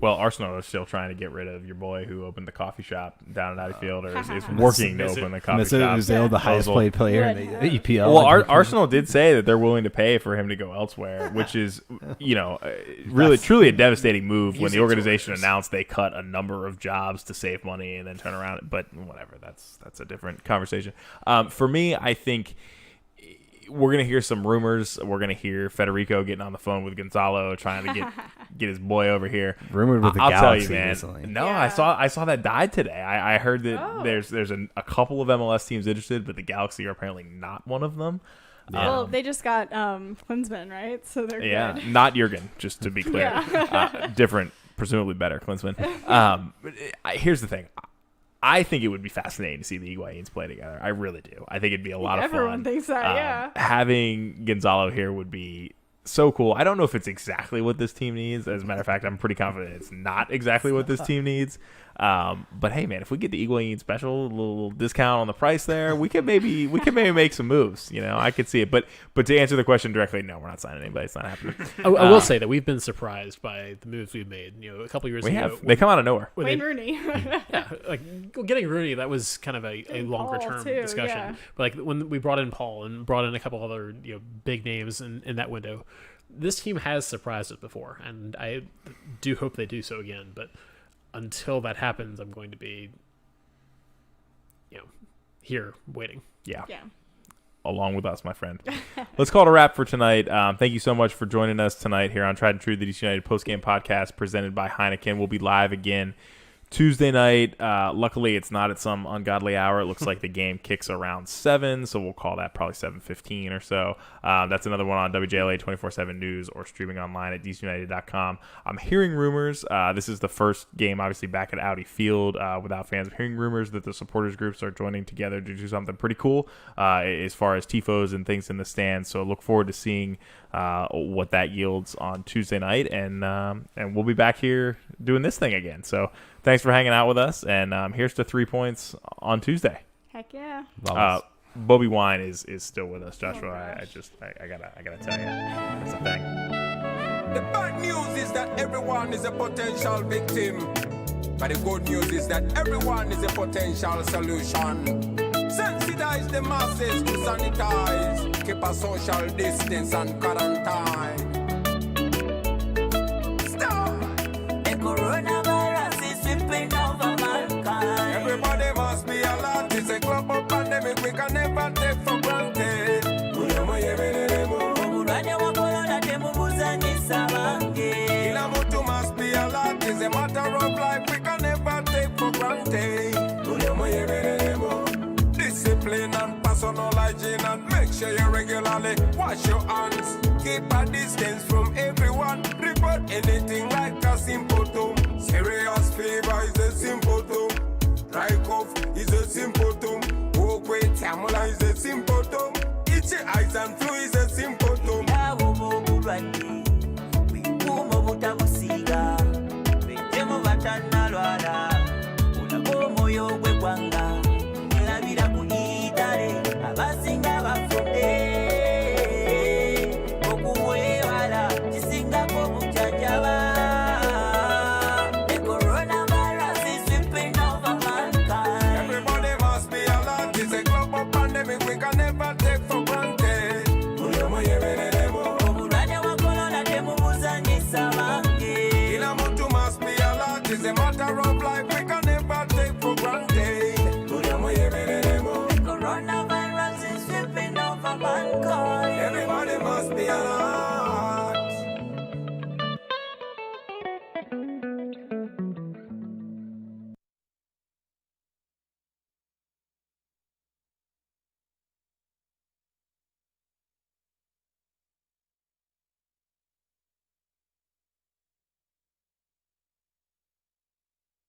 Speaker 1: Well, Arsenal is still trying to get rid of your boy who opened the coffee shop down at Audi Field, or is working to open the coffee shop.
Speaker 9: Mesut, the highest paid player in the EPL.
Speaker 1: Well, Arsenal did say that they're willing to pay for him to go elsewhere, which is, really truly a devastating move when the organization announced they cut a number of jobs to save money and then turn around. But whatever, that's a different conversation. For me, I think we're going to hear some rumors. We're going to hear Federico getting on the phone with Gonzalo, trying to get his boy over here.
Speaker 9: Rumored with the
Speaker 1: I'll
Speaker 9: Galaxy
Speaker 1: tell you, man.
Speaker 9: recently.
Speaker 1: No, yeah. I saw that died today. I heard that there's a couple of MLS teams interested, but the Galaxy are apparently not one of them.
Speaker 10: Well, they just got Klinsmann, right? So they're good.
Speaker 1: Not Jurgen, just to be clear. Different, presumably better Klinsmann. Here's the thing. I think it would be fascinating to see the Higuains play together. I really do. I think it'd be a lot of fun.
Speaker 10: Everyone thinks that, yeah.
Speaker 1: Having Gonzalo here would be so cool. I don't know if it's exactly what this team needs. As a matter of fact, I'm pretty confident it's not exactly what this team needs. But hey, man, if we get the Higuain special, a little discount on the price there, we can maybe make some moves. I could see it. But to answer the question directly, no, we're not signing anybody. It's not happening.
Speaker 11: I will say that we've been surprised by the moves we've made. A couple of years ago,
Speaker 1: they come out of nowhere.
Speaker 10: Wayne Rooney.
Speaker 11: Getting Rooney, that was kind of a longer term discussion. Yeah. But when we brought in Paul and brought in a couple other big names in that window, this team has surprised us before, and I do hope they do so again. But until that happens, I'm going to be, here waiting.
Speaker 1: Yeah. Along with us, my friend. Let's call it a wrap for tonight. Thank you so much for joining us tonight here on Tried and True, the DC United Postgame Podcast presented by Heineken. We'll be live again Tuesday night. Luckily, it's not at some ungodly hour. It looks like the game kicks around 7, so we'll call that probably 7:15 or so. That's another one on WJLA 24/7 News or streaming online at DCUnited.com. I'm hearing rumors. This is the first game, obviously, back at Audi Field without fans. I'm hearing rumors that the supporters groups are joining together to do something pretty cool as far as tifos and things in the stands. So look forward to seeing what that yields on Tuesday night, and we'll be back here doing this thing again. So thanks for hanging out with us, and here's to 3 points on Tuesday.
Speaker 10: Heck yeah.
Speaker 1: Bobby Wine is still with us, Joshua. I gotta tell you, that's a thing.
Speaker 15: The bad news is that everyone is a potential victim, but the good news is that everyone is a potential solution. Sensitize the masses to sanitize, keep a social distance and quarantine. Stop! The coronavirus is sweeping over mankind. Everybody must be alert. It's a global pandemic we can never take for granted. Kila mtu must be alert. It's a matter of life we can never take for granted. Discipline and personal hygiene, and make sure you regularly wash your hands. Keep a distance from everyone. Report anything like a symptom. Serious fever is a symptom. Dry cough is a symptom. Walkway tamula is a symptom. Itchy eyes and flu is a symptom. abasinga bafudde okuweewala kisingako bujjanjaba. The coronavirus is sweeping over mankind. Everybody must be alert. It's a global pandemic we can never take for granted. of life, we connect.